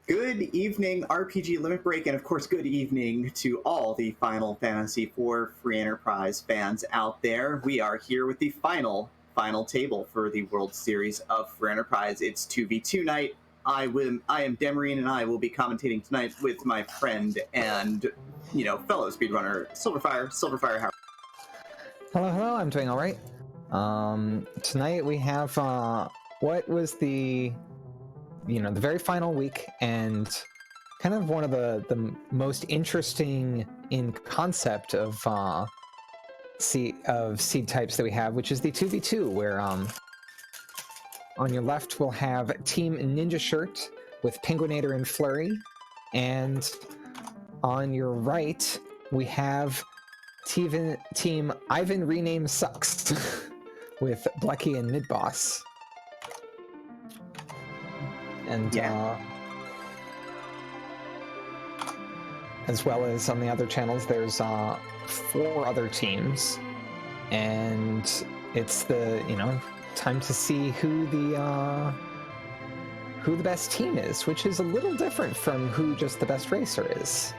Good evening, RPG Limit Break, and of course, good evening to all the Final Fantasy IV Free Enterprise fans out there. We are here with the final table for the World Series of Free Enterprise. It's 2v2 night. I am Demerine, and I will be commentating tonight with my friend and, fellow speedrunner, Sylverfyre. Sylverfyre, how? Hello, I'm doing all right. Tonight we have, what was the very final week and kind of one of the most interesting in concept of seed types that we have, which is the 2v2, where on your left we'll have Team Ninja Shirt with penguin8r and Fleury, and on your right we have Team Ivan Rename Sucks with Blechy and Midboss. And as well as on the other channels, there's 4 other teams, and it's the time to see who the best team is, which is a little different from who just the best racer is.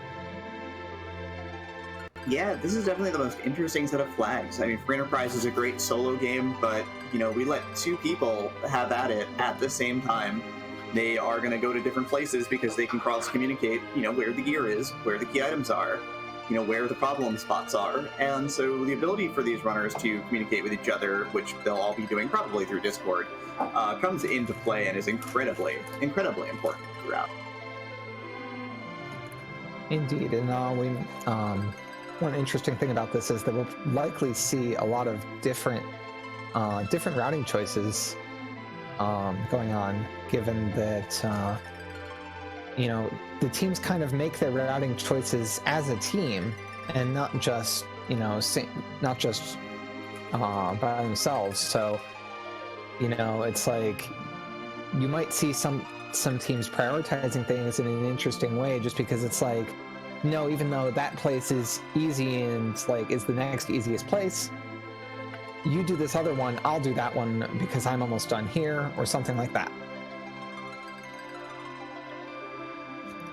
Yeah, this is definitely the most interesting set of flags. I mean, Free Enterprise is a great solo game, but we let 2 people have at it at the same time. They are going to go to different places because they can cross-communicate, where the gear is, where the key items are, where the problem spots are. And so the ability for these runners to communicate with each other, which they'll all be doing probably through Discord, comes into play and is incredibly important throughout. Indeed, and one interesting thing about this is that we'll likely see a lot of different routing choices going on, given that the teams kind of make their routing choices as a team and not just by themselves. So it's like you might see some teams prioritizing things in an interesting way just because it's like, no, even though that place is easy and is the next easiest place, you do this other one, I'll do that one because I'm almost done here, or something like that.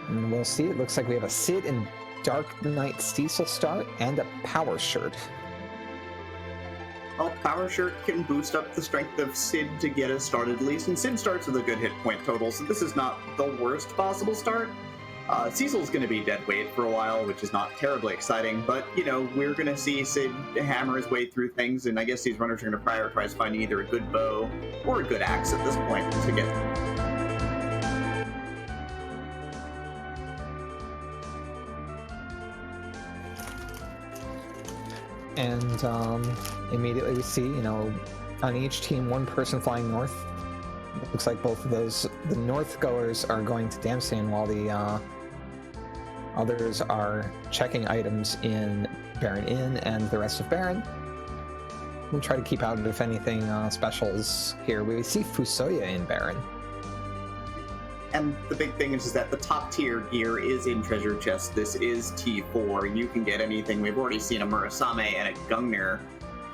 And we'll see. It looks like we have a Sid and Dark Knight Cecil start and a Power Shirt. Well, Power Shirt can boost up the strength of Sid to get us started at least, and Sid starts with a good hit point total, so this is not the worst possible start. Cecil's going to be dead weight for a while, which is not terribly exciting, but, we're going to see Sid hammer his way through things, and I guess these runners are going to prioritize finding either a good bow or a good axe at this point to get... And immediately we see, on each team, one person flying north. It looks like both of those, the north goers are going to Damson, while the others are checking items in Baron Inn and the rest of Baron. We'll try to keep out if anything specials here. We see Fusoya in Baron. And the big thing is that the top tier gear is in treasure chest. This is T4. You can get anything. We've already seen a Murasame and a Gungnir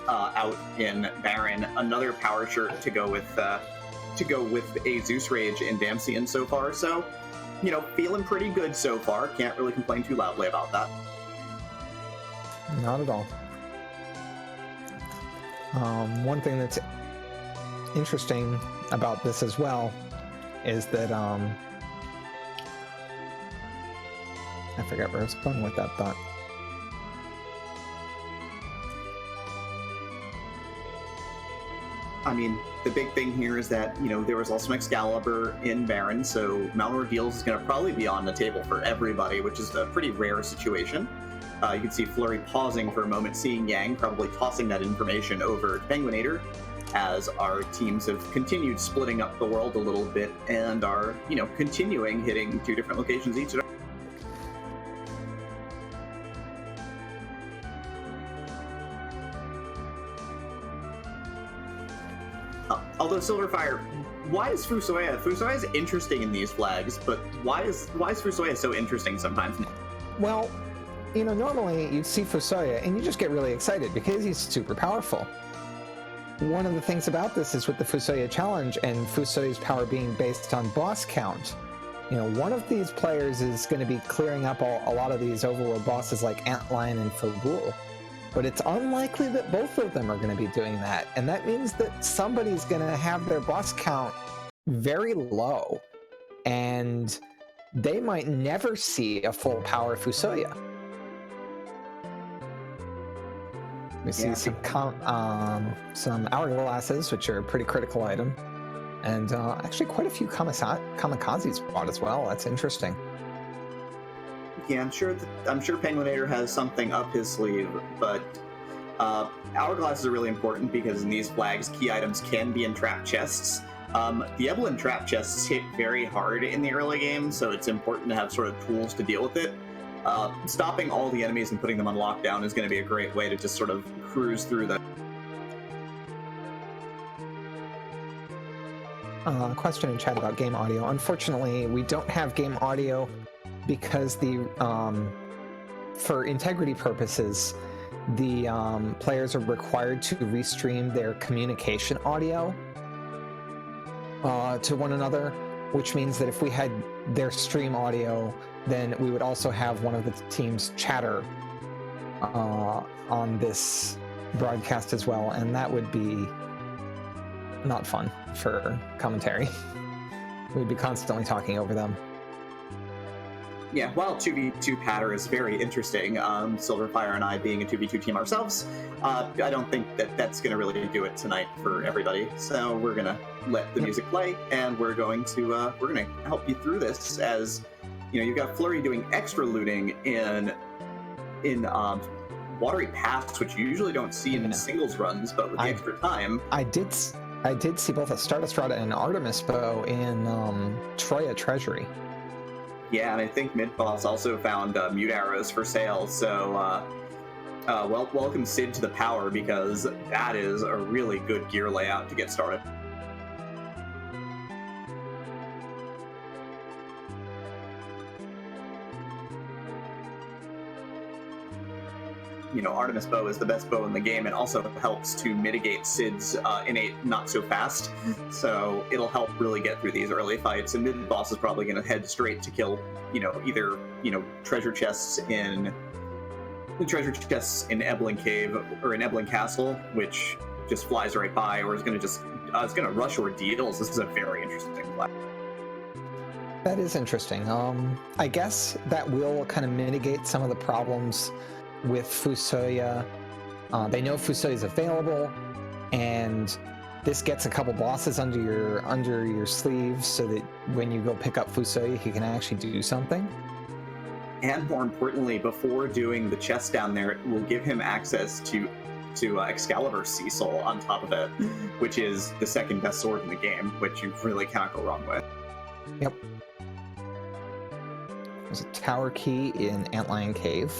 out in Baron. Another Power Shirt to go with a Zeus Rage in Damsian so far. So, feeling pretty good so far. Can't really complain too loudly about that. Not at all. One thing that's interesting about this as well is that I forgot where I was going with that thought. I mean, the big thing here is that, there was also an Excalibur in Baron, so Mount Ordeals is going to probably be on the table for everybody, which is a pretty rare situation. You can see Fleury pausing for a moment, seeing Yang, probably tossing that information over to penguin8r, as our teams have continued splitting up the world a little bit and are, continuing hitting 2 different locations each. Although Sylverfyre, why is Fusoya? Fusoya is interesting in these flags, but why is Fusoya so interesting sometimes? Well, normally you'd see Fusoya and you just get really excited because he's super powerful. One of the things about this is with the Fusoya challenge and Fusoya's power being based on boss count, one of these players is going to be clearing up a lot of these overworld bosses like Antlion and Fagul. But it's unlikely that both of them are going to be doing that. And that means that somebody's going to have their boss count very low. And they might never see a full power Fusoya. We see some hourglasses, which are a pretty critical item. And actually quite a few kamikazes bought as well. That's interesting. Yeah, I'm sure penguin8r has something up his sleeve, but hourglasses are really important because in these flags, key items can be in trap chests. The Evelyn trap chests hit very hard in the early game, so it's important to have sort of tools to deal with it. Stopping all the enemies and putting them on lockdown is going to be a great way to just sort of cruise through them. Question in chat about game audio. Unfortunately, we don't have game audio because for integrity purposes, the players are required to restream their communication audio to one another, which means that if we had their stream audio, then we would also have one of the team's chatter on this broadcast as well, and that would be not fun for commentary. We'd be constantly talking over them. Yeah, while 2v2 patter is very interesting, sylverfyre and I being a 2v2 team ourselves, I don't think that that's going to really do it tonight for everybody. So we're going to let the music play, and we're going to help you through this as, you've got Fleury doing extra looting in Watery Paths, which you usually don't see in singles runs, but with the extra time. I did see both a Stardust and Artemis bow in Troya Treasury. Yeah, and I think Midboss also found mute arrows for sale, so welcome Sid to the power, because that is a really good gear layout to get started. Artemis bow is the best bow in the game and also helps to mitigate Sid's innate not so fast. So it'll help really get through these early fights. And Midboss is probably going to head straight to kill, either treasure chests in Eblin Cave or in Eblin Castle, which just flies right by, or is going to rush ordeals. This is a very interesting flag. That is interesting. I guess that will kind of mitigate some of the problems with Fusoya. They know Fusoya is available, and this gets a couple bosses under your sleeve, so that when you go pick up Fusoya, he can actually do something. And more importantly, before doing the chest down there, it will give him access to Excalibur Cecil on top of it, which is the second best sword in the game, which you really cannot go wrong with. Yep. There's a tower key in Antlion Cave.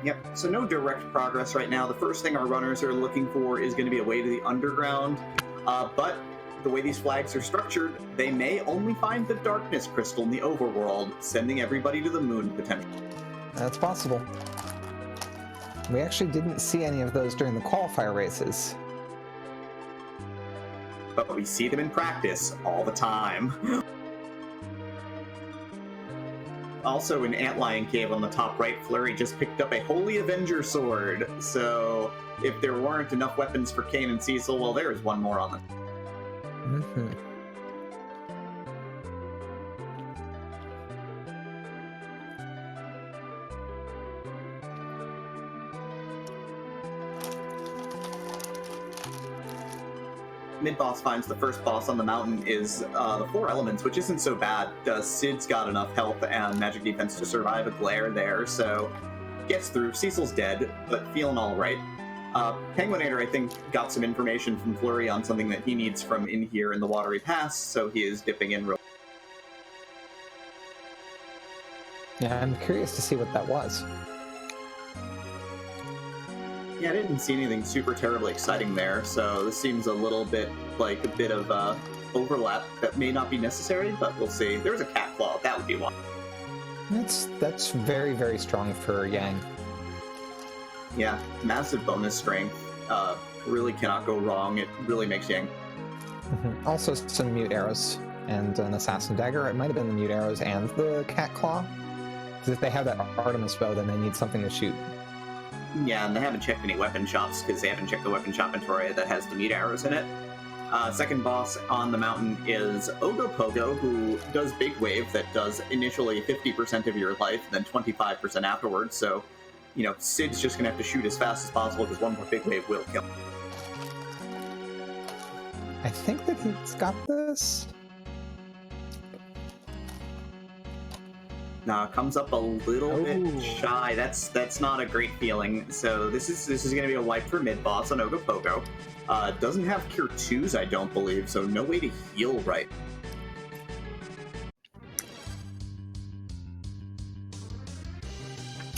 Yep, so no direct progress right now. The first thing our runners are looking for is going to be a way to the underground, but the way these flags are structured, they may only find the darkness crystal in the overworld, sending everybody to the moon potentially. That's possible. We actually didn't see any of those during the qualifier races. But we see them in practice all the time. Also in Antlion Cave on the top right, Fleury just picked up a Holy Avenger sword. So if there weren't enough weapons for Kane and Cecil, well, there is one more on them. Mm-hmm. Midboss finds the first boss on the mountain is the Four Elements, which isn't so bad. Sid's got enough health and magic defense to survive a glare there, so gets through. Cecil's dead, but feeling all right. penguin8r, I think, got some information from Fleury on something that he needs from in here in the Watery Pass, so he is dipping in real. Yeah, I'm curious to see what that was. Yeah, I didn't see anything super terribly exciting there, so this seems a little bit like a bit of overlap that may not be necessary, but we'll see. There's a cat claw, that would be one. That's very, very strong for Yang. Yeah, massive bonus strength. Really cannot go wrong. It really makes Yang. Also some mute arrows and an assassin dagger. It might have been the mute arrows and the cat claw. Because if they have that Artemis bow, then they need something to shoot. Yeah, and they haven't checked any weapon shops because they haven't checked the weapon shop inventory that has the meat arrows in it. Second boss on the mountain is Ogopogo, who does Big Wave that does initially 50% of your life, then 25% afterwards. So, you know, Sid's just going to have to shoot as fast as possible because one more Big Wave will kill him. I think that he's got this. Comes up a little bit shy. That's not a great feeling. So this is going to be a wipe for mid-boss on Ogopogo. Doesn't have Cure 2s, I don't believe, so no way to heal right.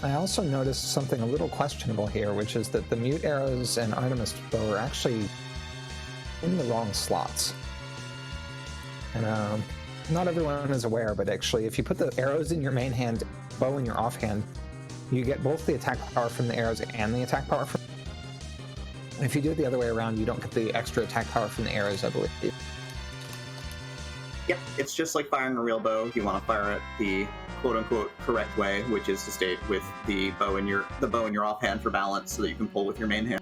I also noticed something a little questionable here, which is that the mute arrows and Artemis bow are actually in the wrong slots. And not everyone is aware, but actually if you put the arrows in your main hand, bow in your offhand, you get both the attack power from the arrows and the attack power from... If you do it the other way around, you don't get the extra attack power from the arrows, I believe. Yep, it's just like firing a real bow. You want to fire it the quote-unquote correct way, which is to stay with the bow in your offhand for balance so that you can pull with your main hand.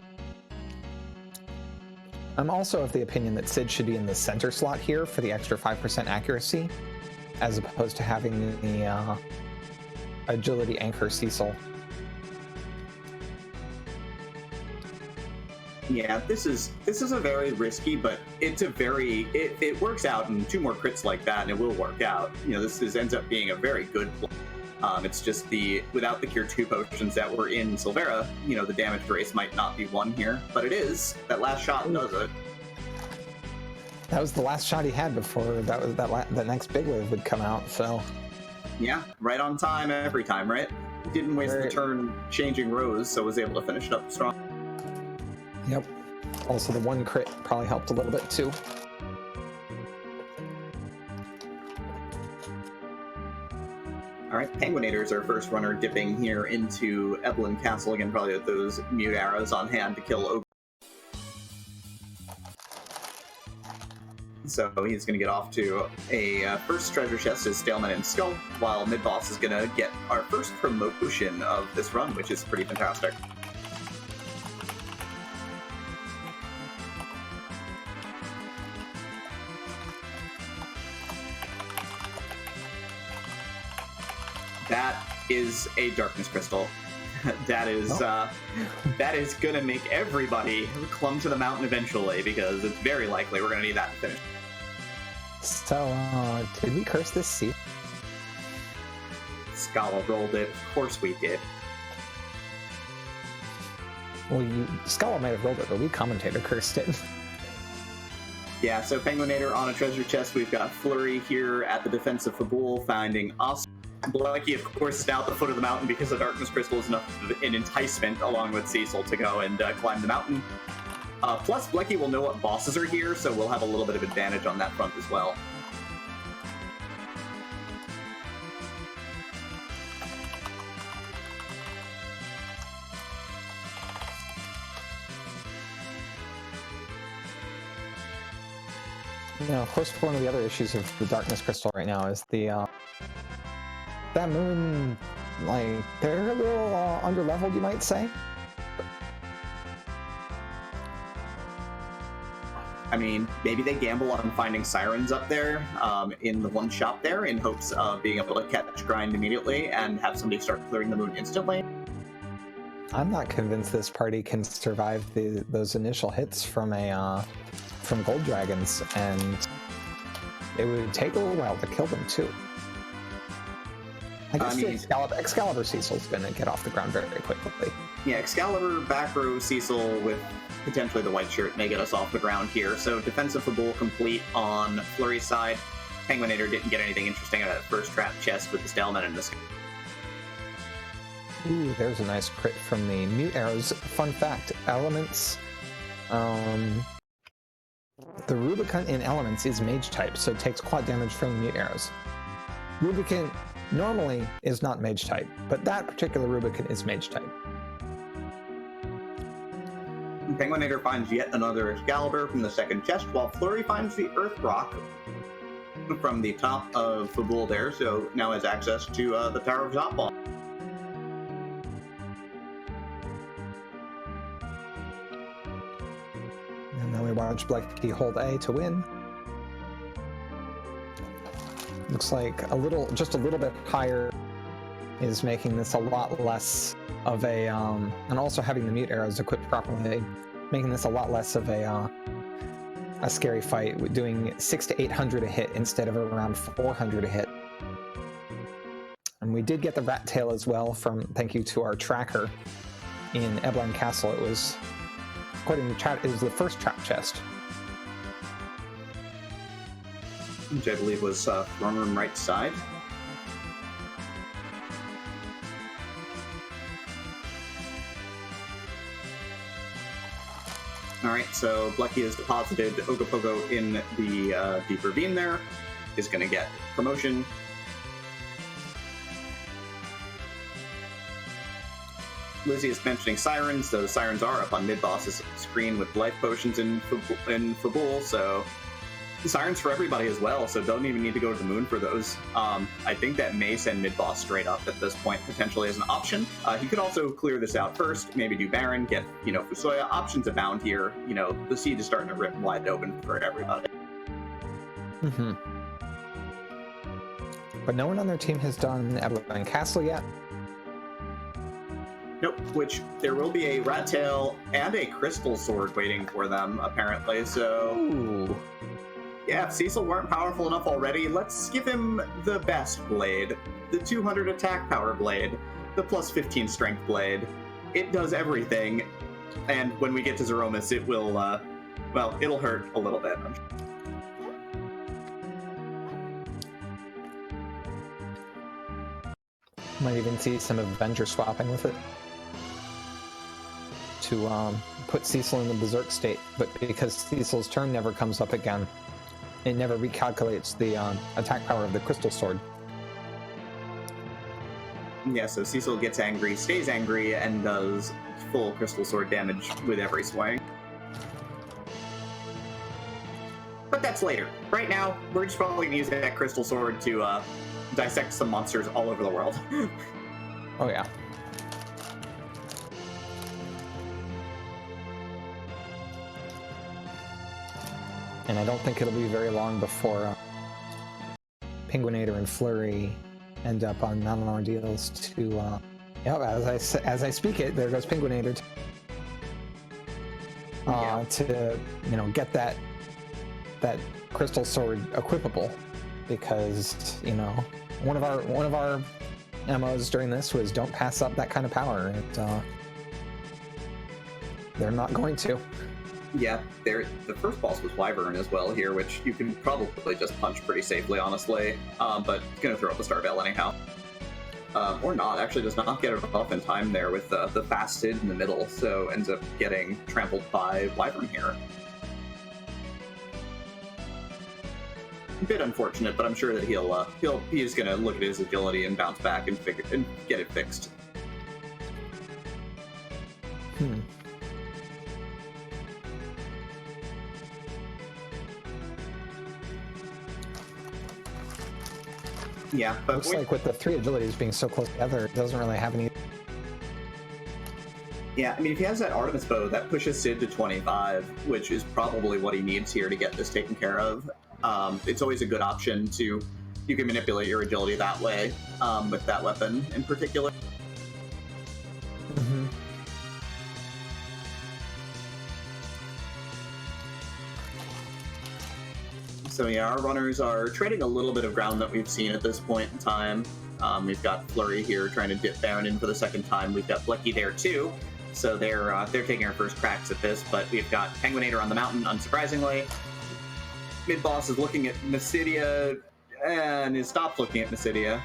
I'm also of the opinion that Sid should be in the center slot here for the extra 5% accuracy, as opposed to having the agility anchor Cecil. Yeah, this is a very risky, but it's a very it works out, and 2 more crits like that, and it will work out. You know, this ends up being a very good play. It's just without the Cure 2 potions that were in sylverfyre, you know, the damage race might not be 1 here, but it is. That last shot does it. That was the last shot he had before that next big wave would come out, so... Yeah, right on time every time, right? Didn't waste the turn changing rows, so was able to finish it up strong. Yep. Also, the 1 crit probably helped a little bit, too. All right, penguin8r is our first runner dipping here into Evelyn Castle. Again, probably with those mute arrows on hand to kill Ogre. So he's going to get off to a first treasure chest as Stalemate and Skull, while Midboss is going to get our first promotion of this run, which is pretty fantastic. That is a darkness crystal. That is gonna make everybody clumb to the mountain eventually, because it's very likely we're gonna need that to finish. So, did we curse this seat? Scala rolled it. Of course we did. Well, Scala might have rolled it, but we commentator cursed it. Yeah, so penguin8r on a treasure chest. We've got Fleury here at the defense of Fabul, finding us. Blechy, of course, is now at the foot of the mountain because the Darkness Crystal is enough of an enticement, along with Cecil, to go and climb the mountain. Plus, Blechy will know what bosses are here, so we'll have a little bit of advantage on that front as well. You know, of course, one of the other issues of the Darkness Crystal right now is the that moon, like, they're a little under-leveled, you might say. I mean, maybe they gamble on finding sirens up there in the one shop there in hopes of being able to catch grind immediately and have somebody start clearing the moon instantly. I'm not convinced this party can survive those initial hits from gold dragons, and it would take a little while to kill them too. I guess Excalibur Cecil's going to get off the ground very, very quickly. Yeah, Excalibur, back row Cecil with potentially the white shirt may get us off the ground here. So defensive Fabul complete on Flurry's side. penguin8r didn't get anything interesting out of that first trap chest with the Stalemate and the Skull. Ooh, there's a nice crit from the mute arrows. Fun fact, elements... the Rubicant in elements is mage type, so it takes quad damage from the mute arrows. Rubicant normally is not mage type, but that particular Rubicant is mage type. Penguin8r finds yet another Excalibur from the second chest, while Fleury finds the Earth Rock from the top of Fabul there, so now has access to the Tower of Zopball. And then we watch Blechy hold A to win. Looks like just a little bit higher is making this a lot less of a, and also having the mute arrows equipped properly, making this a lot less of a scary fight, with doing 600 to 800 a hit instead of around 400 a hit. And we did get the rat tail as well from, thank you to our tracker in Eblan Castle. It was, according to chat, it was the first trap chest. Which I believe was throne room right side. Alright, so Blechy has deposited Ogopogo in the deep ravine there. Is going to get promotion. Lizzie is mentioning sirens. Those sirens are up on Midboss's screen with life potions in Fabul, so sirens for everybody as well, so don't even need to go to the moon for those. I think that may send Midboss straight up at this point, potentially as an option. He could also clear this out first, maybe do Baron, get, Fusoya. Options abound here. The seed is starting to rip wide open for everybody. Mm-hmm. But no one on their team has done Eblan Castle yet. Nope, which there will be a rat tail and a crystal sword waiting for them, apparently, so... Ooh. Yeah, if Cecil weren't powerful enough already, let's give him the best blade. The 200 attack power blade. The plus 15 strength blade. It does everything. And when we get to Zeromus, it will, well, it'll hurt a little bit. Might even see some Avenger swapping with it to put Cecil in the Berserk state, but because Cecil's turn never comes up again, it never recalculates the attack power of the Crystal Sword. Yeah, so Cecil gets angry, stays angry, and does full Crystal Sword damage with every swing. But that's later. Right now, we're just probably going to use that Crystal Sword to dissect some monsters all over the world. Oh yeah. And I don't think it'll be very long before Penguin8r and Fleury end up on Mountain Ordeals to, as I speak it, there goes Penguin8r to, get that Crystal Sword equipable, because, one of our MOs during this was don't pass up that kind of power, and they're not going to. Yeah, the first boss was Wyvern as well here, which you can probably just punch pretty safely, honestly, but it's going to throw up a Star Veil anyhow. Or not, actually does not get it off in time there with the fast Sid in the middle, so ends up getting trampled by Wyvern here. A bit unfortunate, but I'm sure that he's going to look at his agility and bounce back and get it fixed. Yeah, but looks like with the three agilities being so close together, it doesn't really have any. Yeah, I mean, if he has that Artemis bow, that pushes Sid to 25, which is probably what he needs here to get this taken care of. It's always a good option you can manipulate your agility that way, with that weapon in particular. Mm-hmm. So yeah, our runners are trading a little bit of ground that we've seen at this point in time. We've got Fleury here trying to dip Baron in for the second time. We've got Blechy there too, so they're taking our first cracks at this. But we've got Penguin8r on the mountain, unsurprisingly. Midboss is looking at Mysidia and has stopped looking at Mysidia.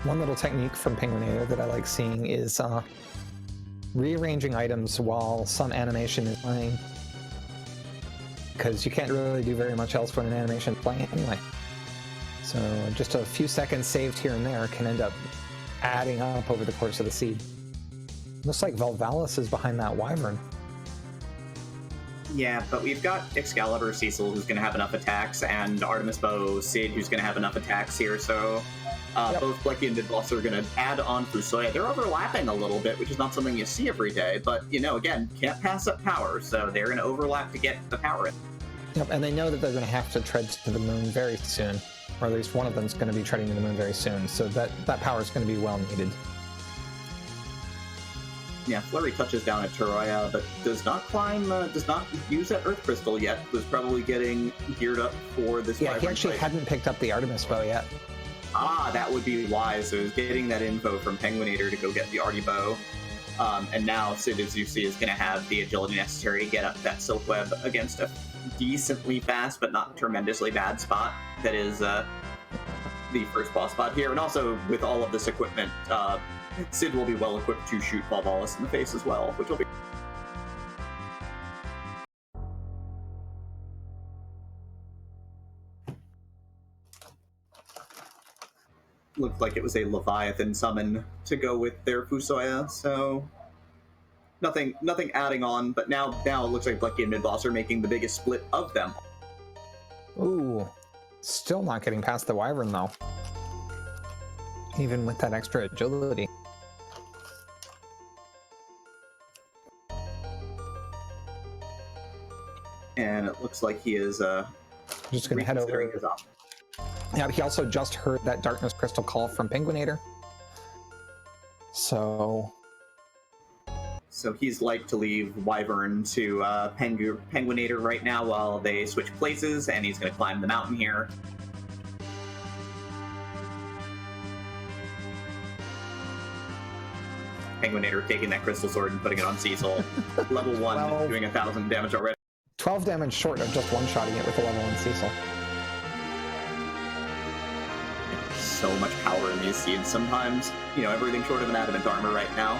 One little technique from Penguin8r that I like seeing is rearranging items while some animation is playing, because you can't really do very much else when an animation is playing anyway. So just a few seconds saved here and there can end up adding up over the course of the seed. Looks like Velvalis is behind that Wyvern. Yeah, but we've got Excalibur Cecil, who's going to have enough attacks, and Artemis Bow Sid, who's going to have enough attacks here, so both Blechy and Midboss are going to add on Fusoya. They're overlapping a little bit, which is not something you see every day, but, you know, again, can't pass up power, so they're going to overlap to get the power in. Yep, and they know that they're going to have to tread to the moon very soon, or at least one of them is going to be treading to the moon very soon, so that power is going to be well needed. Yeah, Flurry touches down at Terraria, but does not climb, does not use that Earth Crystal yet. Was probably getting geared up for this. Yeah, he actually hadn't picked up the Artemis Bow yet. Ah, that would be wise. So getting that info from penguin8r to go get the Artie Bow. And now Sid, as you see, is going to have the agility necessary to get up that Silk Web against a decently fast, but not tremendously bad spot. That is the first boss spot here. And also, with all of this equipment, Sid will be well equipped to shoot Valvalis in the face as well, which will be... Looked like it was a Leviathan summon to go with their Fusoya, so nothing adding on, but now it looks like Blechy and Midboss are making the biggest split of them. Ooh, still not getting past the Wyvern though. Even with that extra agility. And it looks like he is just going to head over. His options. Yeah, he also just heard that Darkness Crystal call from penguin8r. So he's like to leave Wyvern to penguin8r right now while they switch places, and he's going to climb the mountain here. penguin8r taking that Crystal Sword and putting it on Cecil. Level 1, doing 1,000 damage already. 12 damage short of just one-shotting it with a level 1 Cecil. So much power in these seeds sometimes. You know, everything short of an adamant armor right now.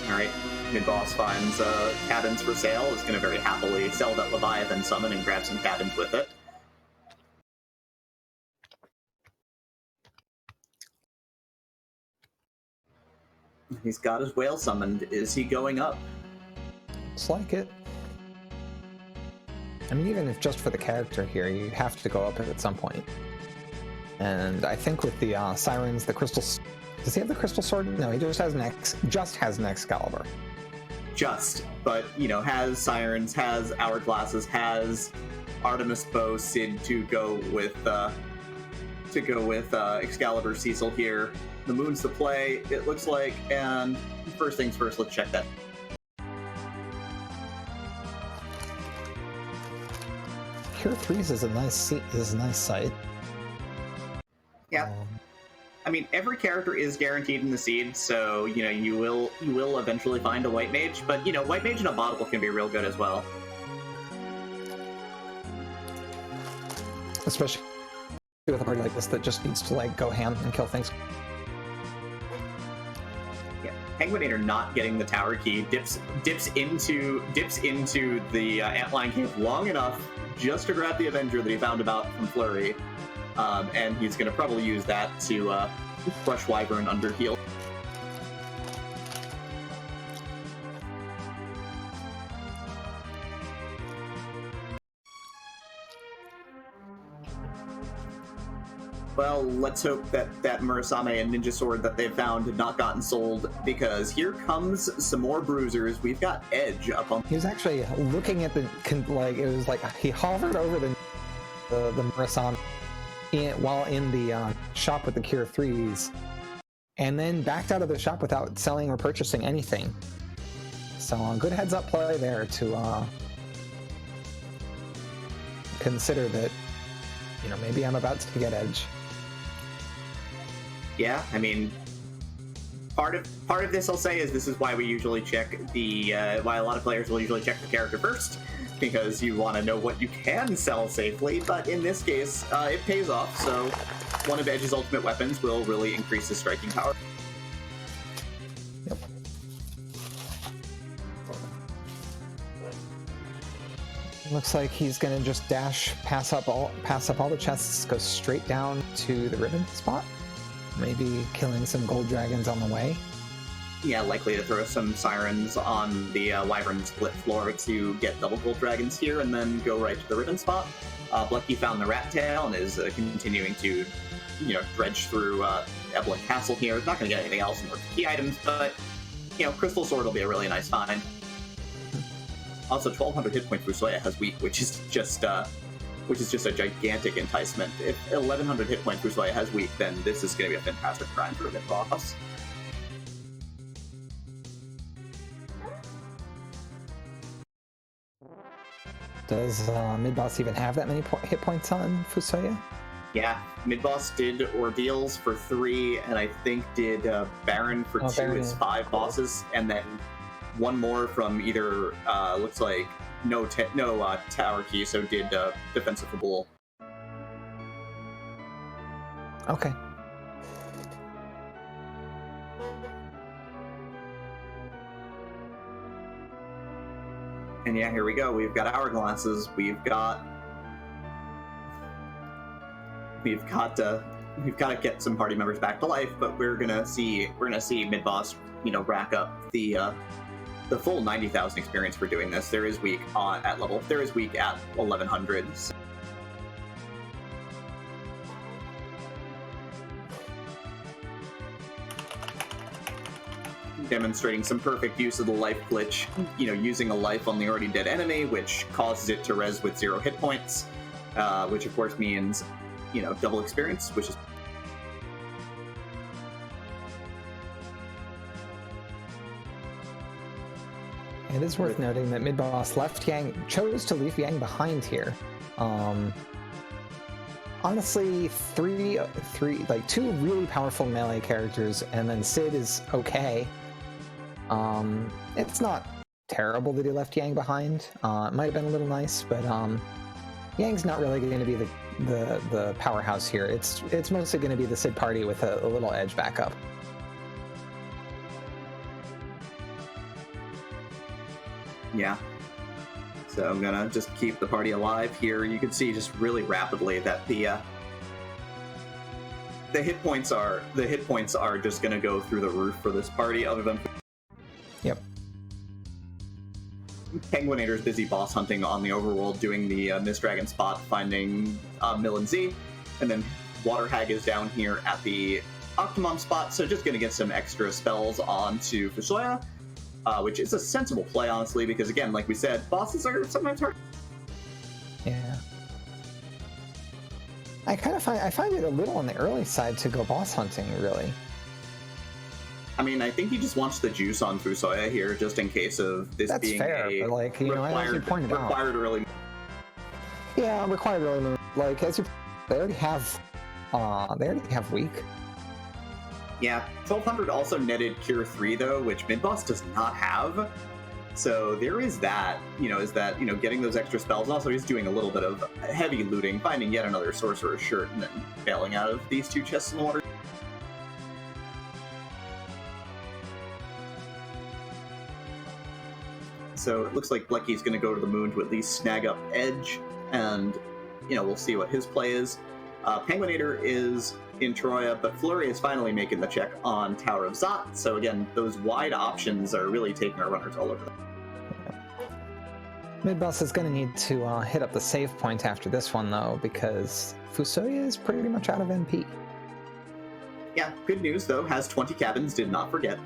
Alright, Midboss finds cabins for sale, is going to very happily sell that Leviathan summon and grab some cabins with it. He's got his whale summoned. Is he going up? Looks like it. I mean, even if just for the character here, you have to go up at some point. And I think with the Sirens, the crystal... Does he have the Crystal Sword? No, he just has an Excalibur. Just, but, you know, has Sirens, has Hourglasses, has Artemis Bow Sid to go with Excalibur Cecil here. The moon's the play, it looks like, and first things first, let's check that. Cure 3s is a nice sight. Yeah. I mean, every character is guaranteed in the seed, so, you know, you will eventually find a White Mage, but, you know, White Mage in a bottle can be real good as well. Especially with a party like this that just needs to, like, go ham and kill things. penguin8r not getting the tower key dips into the antline cave long enough just to grab the Avenger that he found about from Flurry, and he's going to probably use that to brush Wyvern under heel. Well, let's hope that Murasame and Ninja Sword that they've found had not gotten sold, because here comes some more bruisers. We've got Edge up on... He was actually looking at the... like, it was like he hovered over the Murasame while in the shop with the Cure 3s, and then backed out of the shop without selling or purchasing anything. So good heads-up play there to consider that, you know, maybe I'm about to get Edge. Yeah, I mean, part of this I'll say is this is why we usually check the why a lot of players will usually check the character first, because you want to know what you can sell safely. But in this case, it pays off. So one of Edge's ultimate weapons will really increase his striking power. Yep. Looks like he's gonna just dash, pass up all the chests, go straight down to the ribbon spot. Maybe killing some gold dragons on the way. Yeah, likely to throw some sirens on the wyvern split floor to get double gold dragons here, and then go right to the ribbon spot. Blechy found the rat tail and is continuing to, dredge through Evelyn Castle here. Not going to get anything else in terms of key items, but Crystal Sword will be a really nice find. Also, 1,200 hit points Fusoya has weak, which is just a gigantic enticement. If 1,100 hit points Fusoya has weak, then this is going to be a fantastic grind for a Midboss. Does Midboss even have that many hit points on Fusoya? Yeah, Midboss did Ordeals for 3, and I think did Baron for 2. Baron. It's 5 bosses, and then one more from either looks like no tower key, so did defensive for Bull. Okay. And yeah, here we go. We've got hourglasses. We've got to get some party members back to life, but we're gonna see Midboss, rack up the full 90,000 experience for doing this. There is weak at 1,100. Demonstrating some perfect use of the life glitch, using a life on the already dead enemy, which causes it to res with 0 hit points, which of course means, double experience, which is... It is worth noting that Midboss chose to leave Yang behind here. Honestly, two really powerful melee characters, and then Sid is okay. It's not terrible that he left Yang behind. It might have been a little nice, but Yang's not really going to be the powerhouse here. It's mostly going to be the Sid party with a little edge backup. Yeah. So I'm gonna just keep the party alive here. You can see just really rapidly that the hit points are just gonna go through the roof for this party. Other than Yep. penguin8r's busy boss hunting on the overworld, doing the Mist Dragon spot, finding Mill and Z, and then Water Hag is down here at the Octomom spot. So just gonna get some extra spells onto Fusoya. Which is a sensible play, honestly, because again, like we said, bosses are sometimes hard. Yeah. I find it a little on the early side to go boss hunting, really. I mean, I think he just wants the juice on Fusoya here, just in case of this being fair, a but as you pointed out, required early. Yeah, required early move. They already have weak. Yeah, 1,200 also netted Cure 3 though, which Midboss does not have. So there is that, getting those extra spells. Also, he's doing a little bit of heavy looting, finding yet another Sorcerer's Shirt, and then bailing out of these 2 chests in the water. So it looks like Blechy's going to go to the moon to at least snag up Edge, and, we'll see what his play is. Penguin8r is in Troya, but Fleury is finally making the check on Tower of Zot. So again, those wide options are really taking our runners all over. Midboss is going to need to hit up the save point after this one, though, because Fusoya is pretty much out of MP. Yeah, good news, though. Has 20 cabins, did not forget.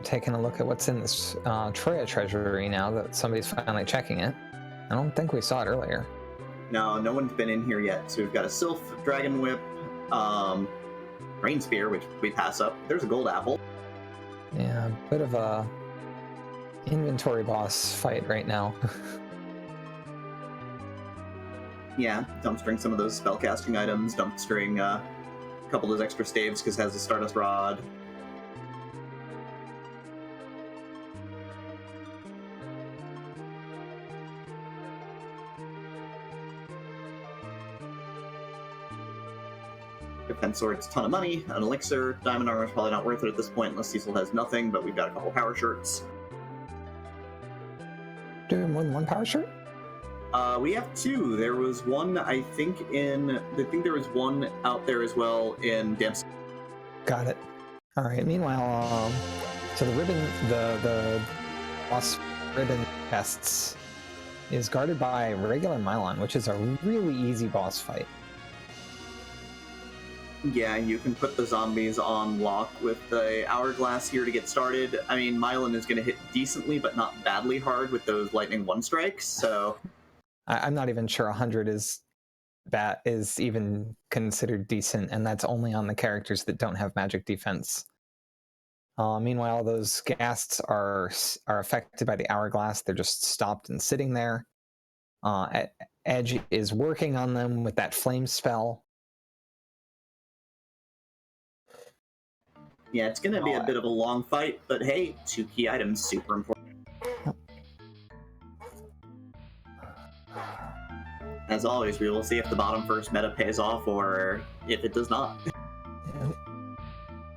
Taking a look at what's in this Troya treasury now that somebody's finally checking it. I don't think we saw it earlier. No one's been in here yet. So we've got a Sylph, Dragon Whip, Rain Spear, which we pass up. There's a gold apple. Yeah, a bit of a inventory boss fight right now. Yeah, dumpstering some of those spellcasting items, dumpstering a couple of those extra staves because it has a Stardust Rod. defense sword's a ton of money. An elixir, diamond armor is probably not worth it at this point unless Cecil has nothing, but we've got a couple power shirts. Do we have more than one power shirt? We have two. There was one, I think there was one out there as well in Dempsey. Got it. All right. Meanwhile, so the boss ribbon tests is guarded by regular Mylon, which is a really easy boss fight. Yeah, you can put the zombies on lock with the hourglass here to get started. I mean, Mylon is going to hit decently, but not badly hard with those lightning one strikes. So I'm not even sure 100 is even considered decent, and that's only on the characters that don't have magic defense. Meanwhile, those ghasts are affected by the hourglass. They're just stopped and sitting there. Edge is working on them with that flame spell. Yeah, it's going to be a bit of a long fight, but hey, 2 key items, super important. As always, we will see if the bottom first meta pays off or if it does not.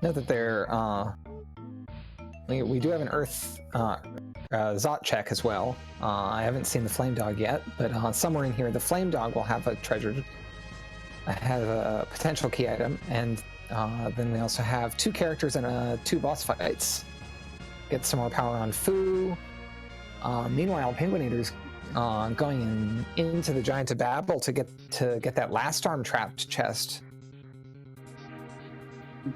Note that they're we do have an Earth Zot check as well. I haven't seen the Flame Dog yet, but somewhere in here, the Flame Dog will have a potential key item, and then we also have 2 characters and 2 boss fights. Get some more power on Fu. Meanwhile, penguin8r's going into the Giant of Babel to get that last arm trapped chest.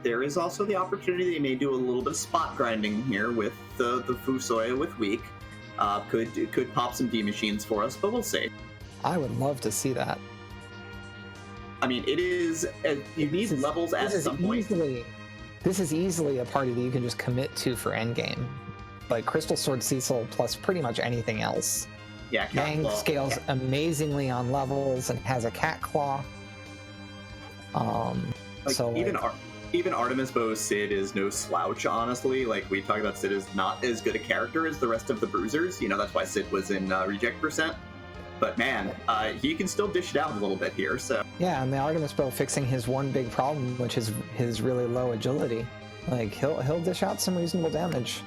There is also the opportunity they may do a little bit of spot grinding here with the Fusoya with weak. Could pop some D machines for us, but we'll see. I would love to see that. I mean, it is you need levels at some point. This is easily a party that you can just commit to for endgame, like Crystal Sword Cecil plus pretty much anything else. Yeah, Yang scales amazingly on levels and has a cat claw. Even Artemis Bow Sid is no slouch, honestly. Like, we talked about, Sid is not as good a character as the rest of the bruisers. You know, that's why Sid was in reject percent. But man, he can still dish it out a little bit here, so... Yeah, and the Artemis Bow fixing his one big problem, which is his really low agility. Like, he'll dish out some reasonable damage.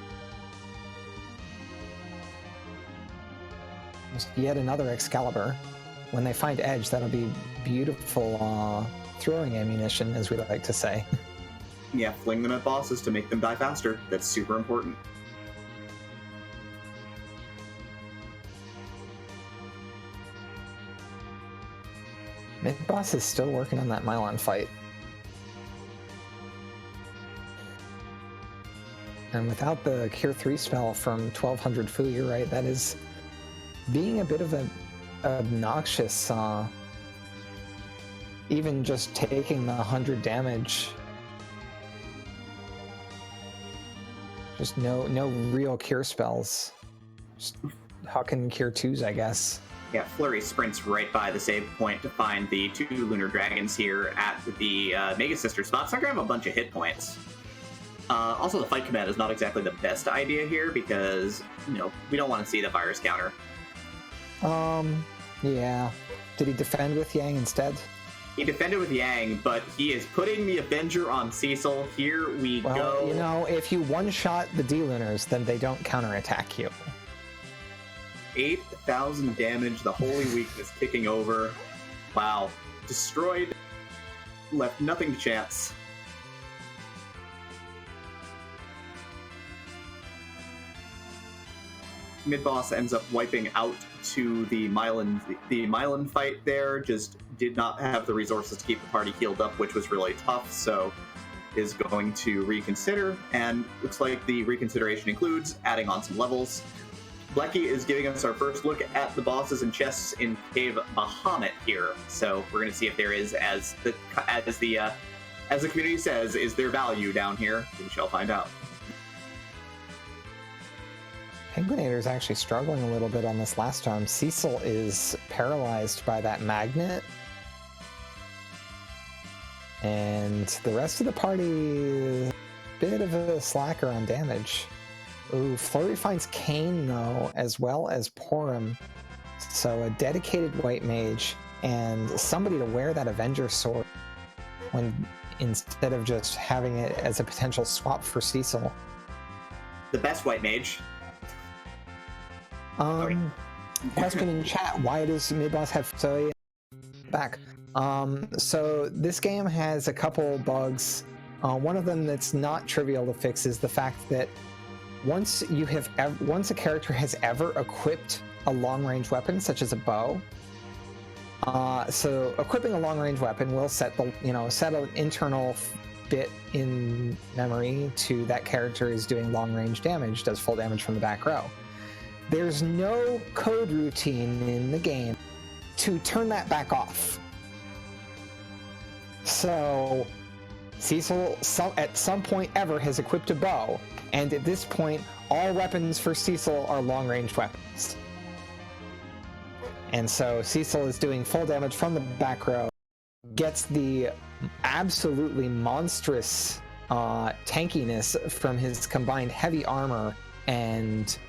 Just yet another Excalibur. When they find Edge, that'll be beautiful throwing ammunition, as we like to say. Yeah, fling them at bosses to make them die faster. That's super important. Midboss is still working on that Mylon fight. And without the Cure 3 spell from 1200 Fu, you're right, that is being a bit of an obnoxious, even just taking the 100 damage. Just no real cure spells. Just hucking Cure 2s, I guess. Yeah, Flurry sprints right by the save point to find the 2 Lunar Dragons here at the Mega Sister spots. They're going to have a bunch of hit points. Also, the fight command is not exactly the best idea here because, you know, we don't want to see the virus counter. Yeah. Did he defend with Yang instead? He defended with Yang, but he is putting the Avenger on Cecil. Here we go. Well, you know, if you one-shot the D-Lunars, then they don't counterattack you. 8,000 damage, the Holy Weakness kicking over. Wow. Destroyed. Left nothing to chance. Midboss ends up wiping out to the Mylon fight there. Just did not have the resources to keep the party healed up, which was really tough, so is going to reconsider, and looks like the reconsideration includes adding on some levels. Blechy is giving us our first look at the bosses and chests in Cave Bahamut here, so we're going to see if there is, as the community says, is there value down here. We shall find out. penguin8r is actually struggling a little bit on this last arm. Cecil is paralyzed by that magnet. And the rest of the party is a bit of a slacker on damage. Ooh, Flurry finds Kane, though, as well as Porum. So a dedicated white mage and somebody to wear that Avenger sword when instead of just having it as a potential swap for Cecil. The best white mage. Question in chat, why does Midboss have Zoe back? So this game has a couple bugs. One of them that's not trivial to fix is the fact that once a character has ever equipped a long-range weapon, such as a bow, so equipping a long-range weapon will set an internal bit in memory to that character is doing long-range damage, does full damage from the back row. There's no code routine in the game to turn that back off. So Cecil at some point ever has equipped a bow, and at this point all weapons for Cecil are long-range weapons. And so Cecil is doing full damage from the back row, gets the absolutely monstrous tankiness from his combined heavy armor and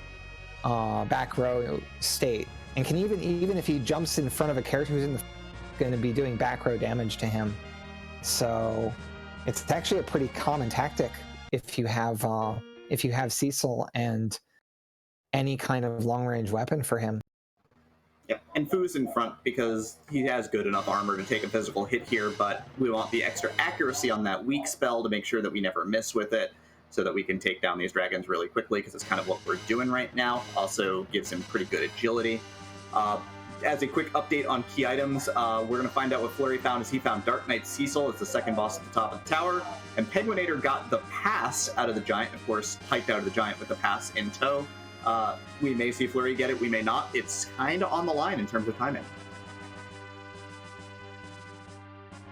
back row state, and can even if he jumps in front of a character who's going to be doing back row damage to him. So it's actually a pretty common tactic if you have Cecil and any kind of long range weapon for him. Yep, and Fu's in front because he has good enough armor to take a physical hit here, but we want the extra accuracy on that weak spell to make sure that we never miss with it, so that we can take down these dragons really quickly, because it's kind of what we're doing right now. Also gives him pretty good agility. As a quick update on key items, we're going to find out what Fleury found. Is he found Dark Knight Cecil as the second boss at the top of the tower, and penguin8r got the pass out of the giant, of course, hiked out of the giant with the pass in tow. We may see Fleury get it, we may not. It's kind of on the line in terms of timing.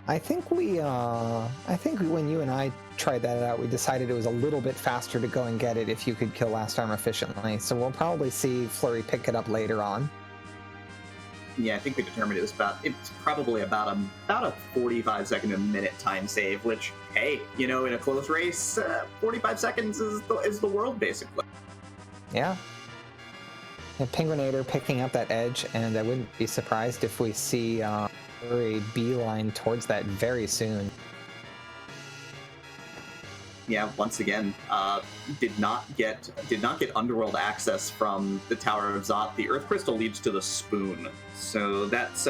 I think when you and I tried that out, we decided it was a little bit faster to go and get it if you could kill last arm efficiently. So we'll probably see Fleury pick it up later on. Yeah, I think we determined it's probably about a 45 second to minute time save, which, hey, in a close race, 45 seconds is the world, basically. Yeah. penguin8r picking up that edge, and I wouldn't be surprised if we see a beeline towards that very soon. Yeah, once again, did not get underworld access from the Tower of Zot. The Earth Crystal leads to the Spoon, so that's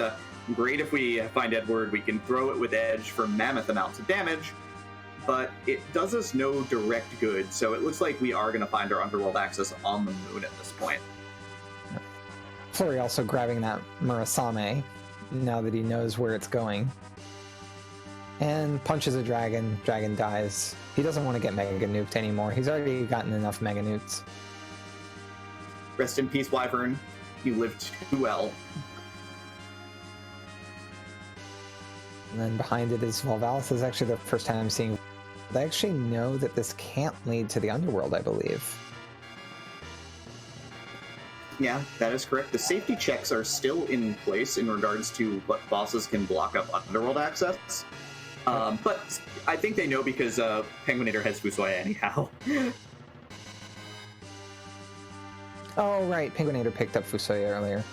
great. If we find Edward, we can throw it with edge for mammoth amounts of damage, but it does us no direct good. So it looks like we are going to find our underworld access on the moon at this point. Fleury also grabbing that Murasame now that he knows where it's going, and punches a dragon. Dragon dies. He doesn't want to get mega nuked anymore. He's already gotten enough mega nukes. Rest in peace, Wyvern. You lived too well. And then behind it is Volvalis. Is actually the first time I'm seeing. I actually know that this can't lead to the underworld, I believe. Yeah, that is correct. The safety checks are still in place in regards to what bosses can block up underworld access. But I think they know because penguin8r has Fusoya anyhow. Oh, right. penguin8r picked up Fusoya earlier.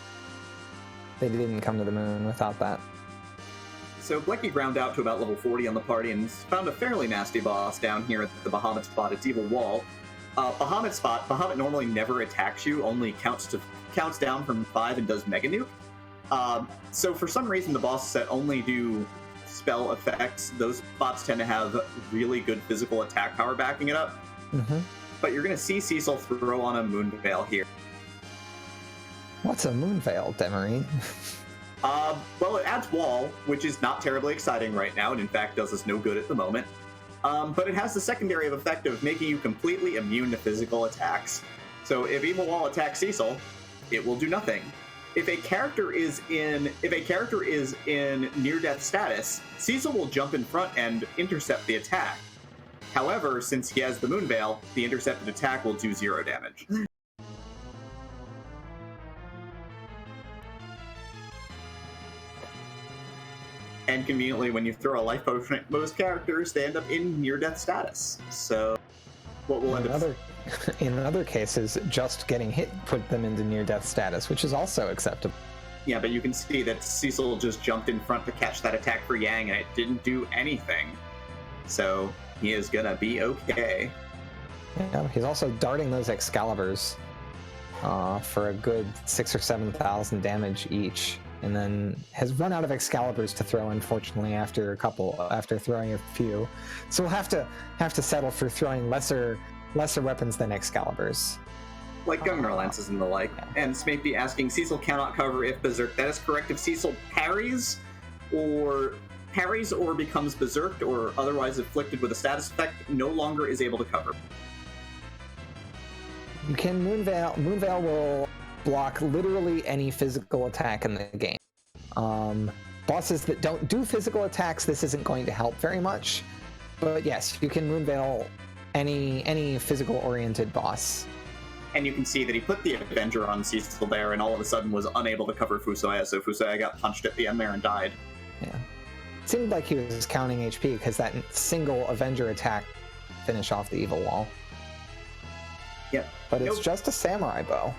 They didn't come to the moon without that. So Blechy ground out to about level 40 on the party and found a fairly nasty boss down here at the Bahamut spot. It's Evil Wall. Bahamut spot. Bahamut normally never attacks you, only counts down from 5 and does Mega Nuke. So for some reason the boss set only do spell effects. Those spots tend to have really good physical attack power backing it up. Mm-hmm. But you're going to see Cecil throw on a Moon Veil here. What's a Moon Veil, Demerine? Well, it adds wall, which is not terribly exciting right now, and in fact does us no good at the moment. But it has the secondary effect of making you completely immune to physical attacks. So if Evil Wall attacks Cecil, it will do nothing. If a character is in near-death status, Cecil will jump in front and intercept the attack. However, since he has the Moon Veil, the intercepted attack will do 0 damage. And conveniently, when you throw a life potion at most characters, they end up in near-death status. So, what will end up... In other cases, just getting hit put them into near-death status, which is also acceptable. Yeah, but you can see that Cecil just jumped in front to catch that attack for Yang, and it didn't do anything. So he is gonna be okay. Yeah, he's also darting those Excaliburs for a good 6,000 or 7,000 damage each, and then has run out of Excaliburs to throw. Unfortunately, after throwing a few, so we'll have to settle for throwing lesser weapons than Excaliburs, like Gungnir lances and the like. And Smithy asking, Cecil cannot cover if Berserk. That is correct. If Cecil parries or becomes berserked or otherwise afflicted with a status effect, no longer is able to cover. You can Moonveil. Moonveil will block literally any physical attack in the game. Bosses that don't do physical attacks, this isn't going to help very much. But yes, you can Moonveil any physical-oriented boss. And you can see that he put the Avenger on Cecil there and all of a sudden was unable to cover Fusoya, so Fusoya got punched at the end there and died. Yeah. It seemed like he was counting HP because that single Avenger attack finished off the evil wall. Yep. But it's just a samurai bow.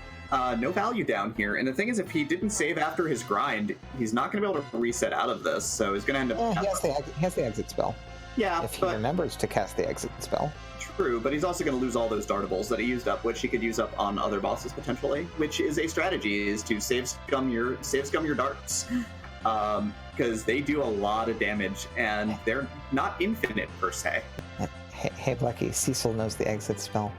No value down here. And the thing is, if he didn't save after his grind, he's not going to be able to reset out of this, so he's going to end up... He has the exit spell. Yeah, if he remembers to cast the exit spell. True, but he's also going to lose all those dartables that he used up, which he could use up on other bosses potentially, which is a strategy, is to save scum your darts. Because they do a lot of damage, and they're not infinite per se. Hey Blechy, Cecil knows the exit spell.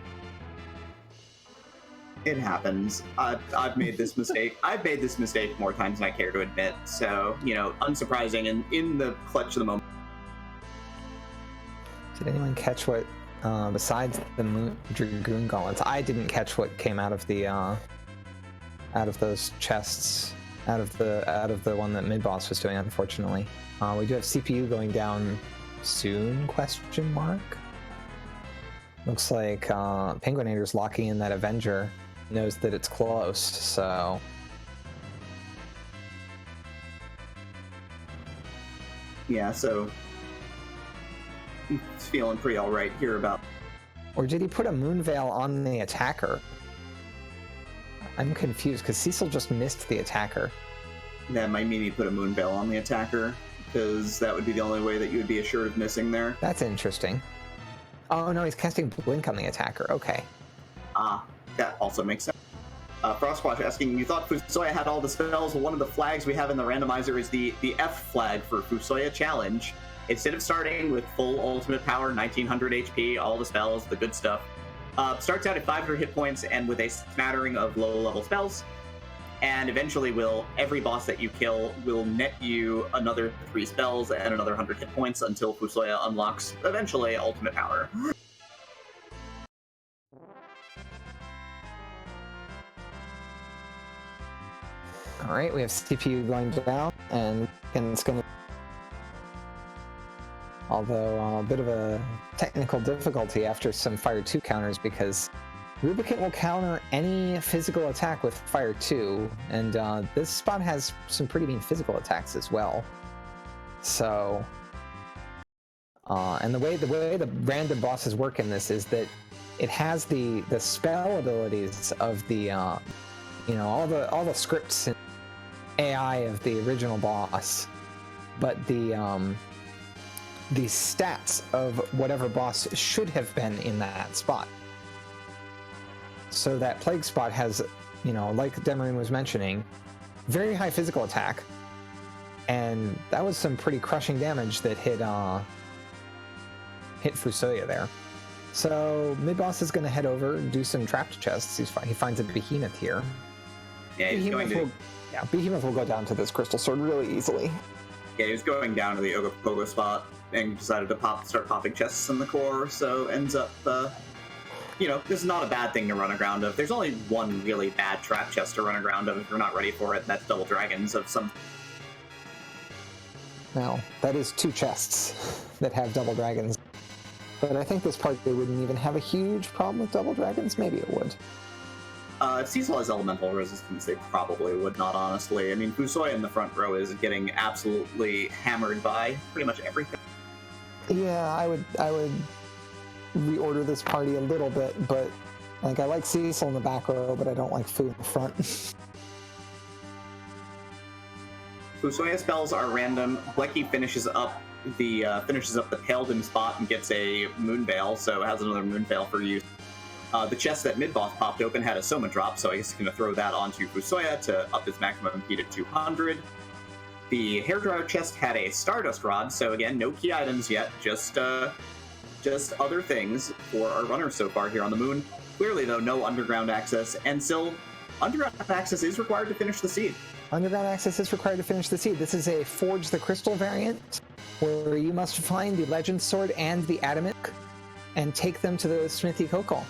It happens. I've made this mistake. I've made this mistake more times than I care to admit. So, unsurprising and in the clutch of the moment. Did anyone catch what, besides the Dragoon Gauntlets, I didn't catch what came out of the, out of those chests, out of the one that Midboss was doing, unfortunately. We do have CPU going down soon, question mark? Looks like penguin8r's locking in that Avenger, knows that it's close, so... Yeah, so... he's feeling pretty alright here about... Or did he put a Moonveil on the attacker? I'm confused, because Cecil just missed the attacker. That might mean he put a Moonveil on the attacker, because that would be the only way that you would be assured of missing there. That's interesting. Oh no, he's casting Blink on the attacker, okay. That also makes sense. Frostwatch asking, you thought Fusoya had all the spells? Well, one of the flags we have in the randomizer is the F flag for Fusoya Challenge. Instead of starting with full ultimate power, 1900 HP, all the spells, the good stuff, starts out at 500 hit points and with a smattering of low-level spells, and eventually every boss that you kill will net you another 3 spells and another 100 hit points until Fusoya unlocks, eventually, ultimate power. Alright, we have CPU going down, and it's going to... Although a bit of a technical difficulty after some Fire 2 counters, because Rubicant will counter any physical attack with Fire 2, and this spot has some pretty mean physical attacks as well. So... and the way the random bosses work in this is that it has the spell abilities of the all the scripts and AI of the original boss, but the stats of whatever boss should have been in that spot. So that plague spot has, like Demerine was mentioning, very high physical attack, and that was some pretty crushing damage that hit Fusoya there. So Midboss is going to head over and do some trapped chests. He finds a behemoth here. Yeah, Behemoth will go down to this crystal sword really easily. Yeah, he was going down to the Ogopogo spot and decided to start popping chests in the core, so ends up, this is not a bad thing to run aground of. There's only one really bad trap chest to run aground of if you're not ready for it, and that's Double Dragons of some... Now, that is 2 chests that have Double Dragons. But I think this party wouldn't even have a huge problem with Double Dragons. Maybe it would. If Cecil has elemental resistance, they probably would not, honestly. I mean, Fusoya in the front row is getting absolutely hammered by pretty much everything. Yeah, I would reorder this party a little bit, but I like Cecil in the back row, but I don't like Fu in the front. Fusoya spells are random. Blechy finishes up finishes up the Paladin spot and gets a Moon Veil, so has another Moon Veil for use. The chest that Midboss popped open had a Soma drop, so I guess he's going to throw that onto Fusoya to up his maximum MP to 200. The Hairdryer chest had a Stardust Rod, so again, no key items yet, just other things for our runners so far here on the moon. Clearly, though, no underground access, and still, underground access is required to finish the seed. Underground access is required to finish the seed. This is a Forge the Crystal variant, where you must find the Legend Sword and the Adamant and take them to the Smithy Kokol.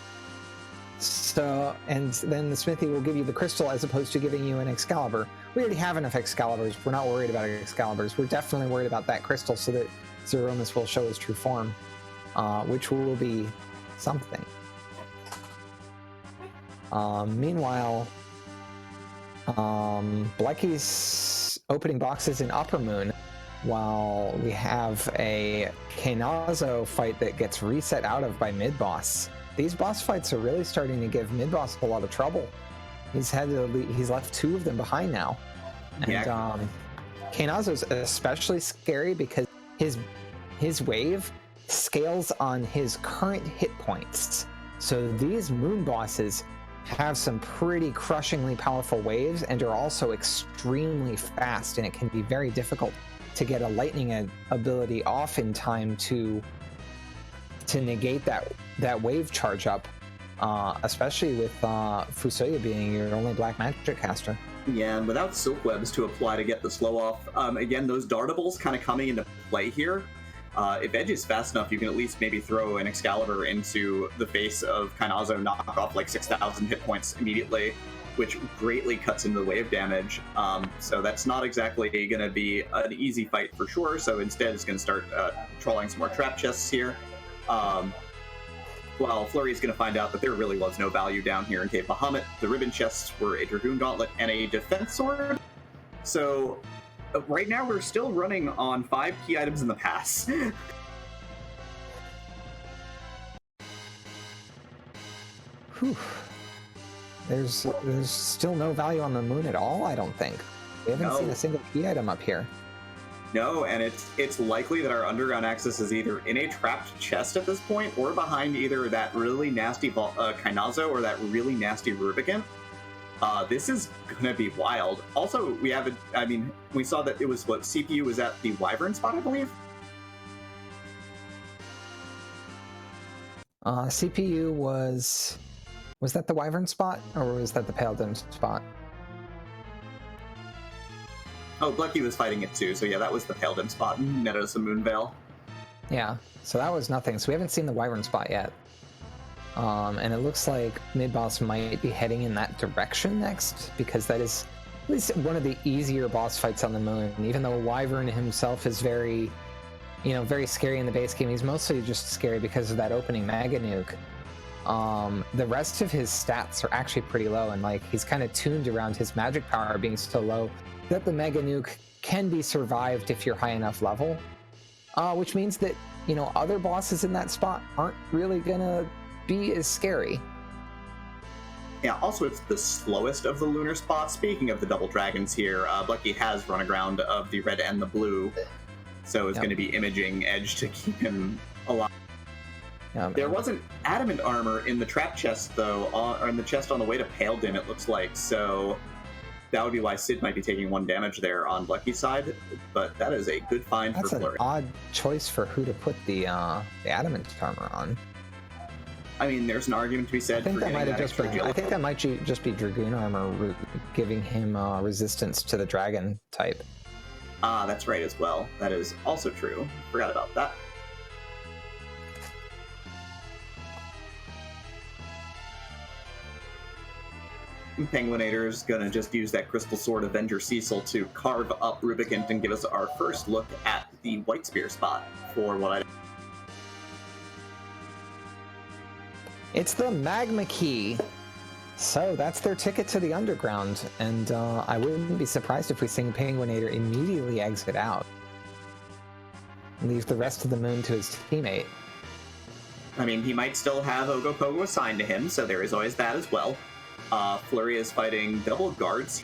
So, and then the Smithy will give you the crystal as opposed to giving you an Excalibur. We already have enough Excaliburs. We're not worried about Excaliburs. We're definitely worried about that crystal so that Zeromus will show his true form, which will be something. Meanwhile, Blechy's opening boxes in Upper Moon, while we have a Kainazo fight that gets reset out of by Midboss. These boss fights are really starting to give Midboss a lot of trouble. He's left 2 of them behind now. And Kainazo's especially scary because his wave scales on his current hit points. So these moon bosses have some pretty crushingly powerful waves and are also extremely fast, and it can be very difficult to get a lightning ability off in time to negate that wave charge up, especially with Fusoya being your only black magic caster. Yeah, and without Silk Webs to apply to get the slow off, again, those Dartables kind of coming into play here. If Edge is fast enough, you can at least maybe throw an Excalibur into the face of Kainazo, knock off like 6,000 hit points immediately, which greatly cuts into the wave damage. So that's not exactly going to be an easy fight for sure, so instead it's going to start trolling some more trap chests here. Well, Flurry is going to find out that there really was no value down here in Cave Bahamut. The ribbon chests were a Dragoon Gauntlet and a Defense Sword. So right now we're still running on 5 key items in the pass. Whew. There's still no value on the moon at all, I don't think. We haven't seen a single key item up here. No, and it's likely that our underground access is either in a trapped chest at this point, or behind either that really nasty Kainazo or that really nasty Rubicant. This is gonna be wild. Also, we saw that it was CPU was at the Wyvern spot, I believe. CPU was that the Wyvern spot, or was that the Paladin spot? Oh, Blechy was fighting it too, so yeah, that was the Paladin spot. Netto's the Moon Veil. Yeah, so that was nothing. So we haven't seen the Wyvern spot yet. And it looks like Midboss might be heading in that direction next, because that is at least one of the easier boss fights on the moon. Even though Wyvern himself is very scary in the base game, he's mostly just scary because of that opening Mega Nuke. The rest of his stats are actually pretty low, and like he's kind of tuned around his magic power being so low that the Mega Nuke can be survived if you're high enough level, which means that other bosses in that spot aren't really gonna be as scary. Yeah, also it's the slowest of the lunar spots. Speaking of the double dragons here, Blechy has run aground of the red and the blue, so it's going to be imaging Edge to keep him alive. There wasn't adamant armor in the trap chest, though, or in the chest on the way to Pale Dim, it looks like, so that would be why Sid might be taking 1 damage there on Blechy's side, but that is a good find for Flurry. That's an odd choice for who to put the adamant armor on. I mean, there's an argument to be said for getting that extra I think that might just be Dragoon armor giving him resistance to the dragon type. That's right as well. That is also true. Forgot about that. Penguin8r is going to just use that Crystal Sword Avenger Cecil to carve up Rubicant and give us our first look at the White Spear spot for what I... It's the Magma Key. So that's their ticket to the underground, and I wouldn't be surprised if we see Penguin8r immediately exit out. Leave the rest of the moon to his teammate. I mean, he might still have Ogopogo assigned to him, so there is always that as well. Flurry is fighting double guards.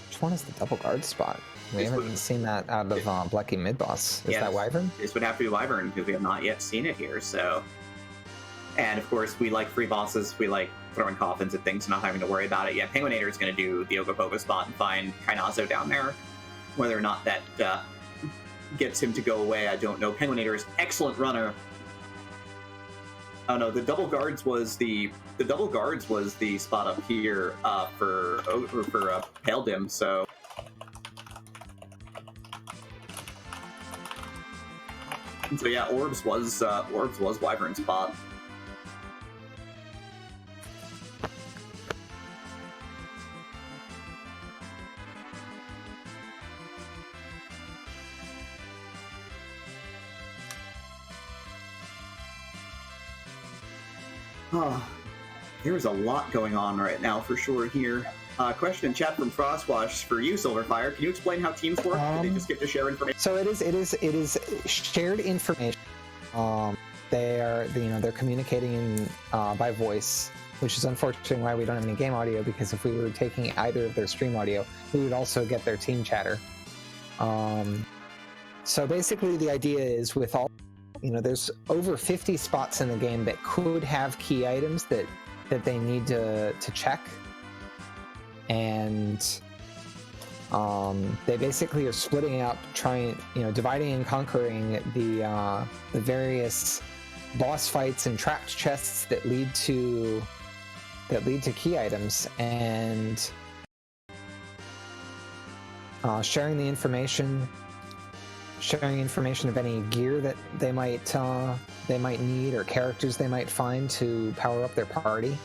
Which one is the double guard spot? We haven't seen that out of Blechy Midboss. Is that Wyvern? This would have to be Wyvern, because we have not yet seen it here, so... And, of course, we like free bosses. We like throwing coffins at things and not having to worry about it. Yeah, penguin8r is going to do the Ogopogo spot and find Kainazo down there. Whether or not that gets him to go away, I don't know. penguin8r is excellent runner. Oh no, the double guards was the spot up here for Pale Dim. So yeah, Orbs was Wyvern spot. Oh, there's a lot going on right now for sure here. Question in chat from Frostwash for you, Sylverfyre. Can you explain how teams work? Do they just get to share information? So it is shared information. They're communicating by voice, which is unfortunately why we don't have any game audio, because if we were taking either of their stream audio, we would also get their team chatter. So basically the idea is with all, there's over 50 spots in the game that could have key items that they need to check. And they basically are splitting up, dividing and conquering the various boss fights and trapped chests that lead to key items, and sharing information of any gear that they might need, or characters they might find to power up their party.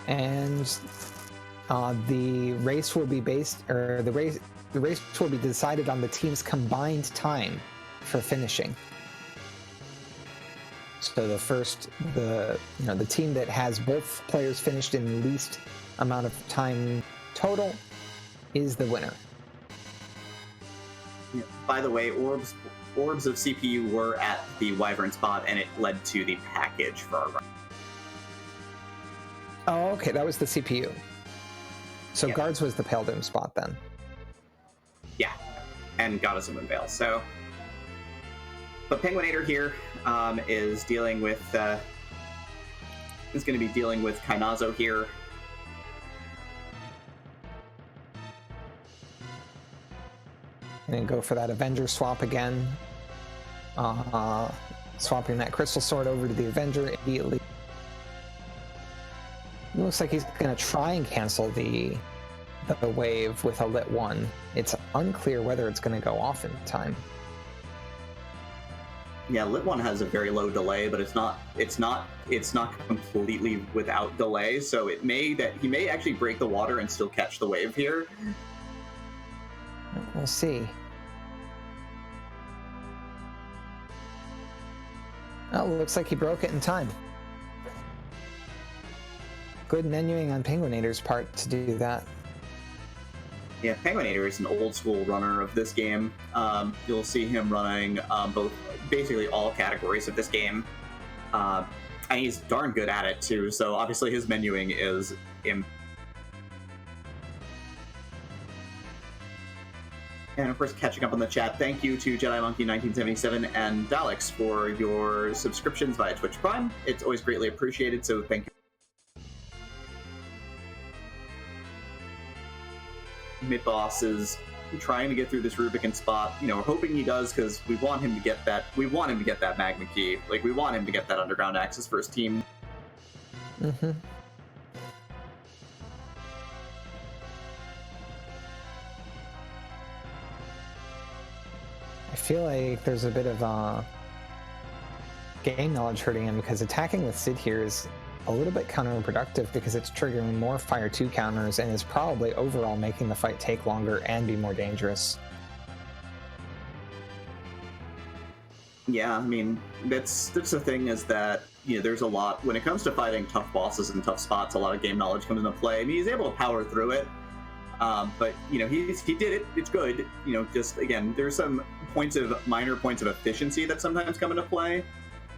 And the race will be decided on the team's combined time for finishing. So the team that has both players finished in the least amount of time total is the winner. Yeah. By the way, orbs of CPU were at the Wyvern spot, and it led to the package for our run. Oh, okay, that was the CPU. So yeah. Guards was the Pale Dim spot then. Yeah, and Goddess of Moonveil. So, but penguin8r here is dealing with is going to be dealing with Kainazo here. And go for that Avenger swap again. Swapping that Crystal Sword over to the Avenger immediately. It looks like he's going to try and cancel the wave with a lit one. It's unclear whether it's going to go off in time. Yeah, lit one has a very low delay, but it's not completely without delay. So he may actually break the water and still catch the wave here. We'll see. Oh, looks like he broke it in time. Good menuing on penguin8r's part to do that. Yeah, penguin8r is an old school runner of this game. You'll see him running basically all categories of this game. And he's darn good at it too, so obviously his menuing is And of course, catching up on the chat, thank you to JediMonkey1977 and Daleks for your subscriptions via Twitch Prime. It's always greatly appreciated, so thank you. Midboss is trying to get through this Rubicon spot. We're hoping he does, because we want him to get that. We want him to get that Magma Key. Like, we want him to get that underground access for his team. Mm-hmm. I feel like there's a bit of game knowledge hurting him, because attacking with Sid here is a little bit counterproductive, because it's triggering more Fire 2 counters and is probably overall making the fight take longer and be more dangerous. Yeah, I mean, that's the thing, is that there's a lot when it comes to fighting tough bosses and tough spots. A lot of game knowledge comes into play. I mean, he's able to power through it, but he did it. It's good. Just again, there's some minor points of efficiency that sometimes come into play.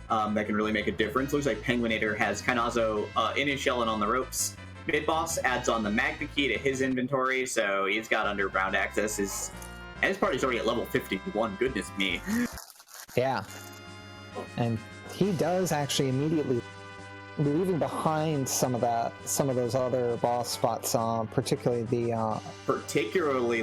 That can really make a difference. Looks like penguin8r has Kainazo in his shell and on the ropes. Midboss adds on the Magma Key to his inventory, so he's got underground access. And his party's already at level 51. Goodness me. Yeah. And he does actually immediately, leaving behind some of those other boss spots, particularly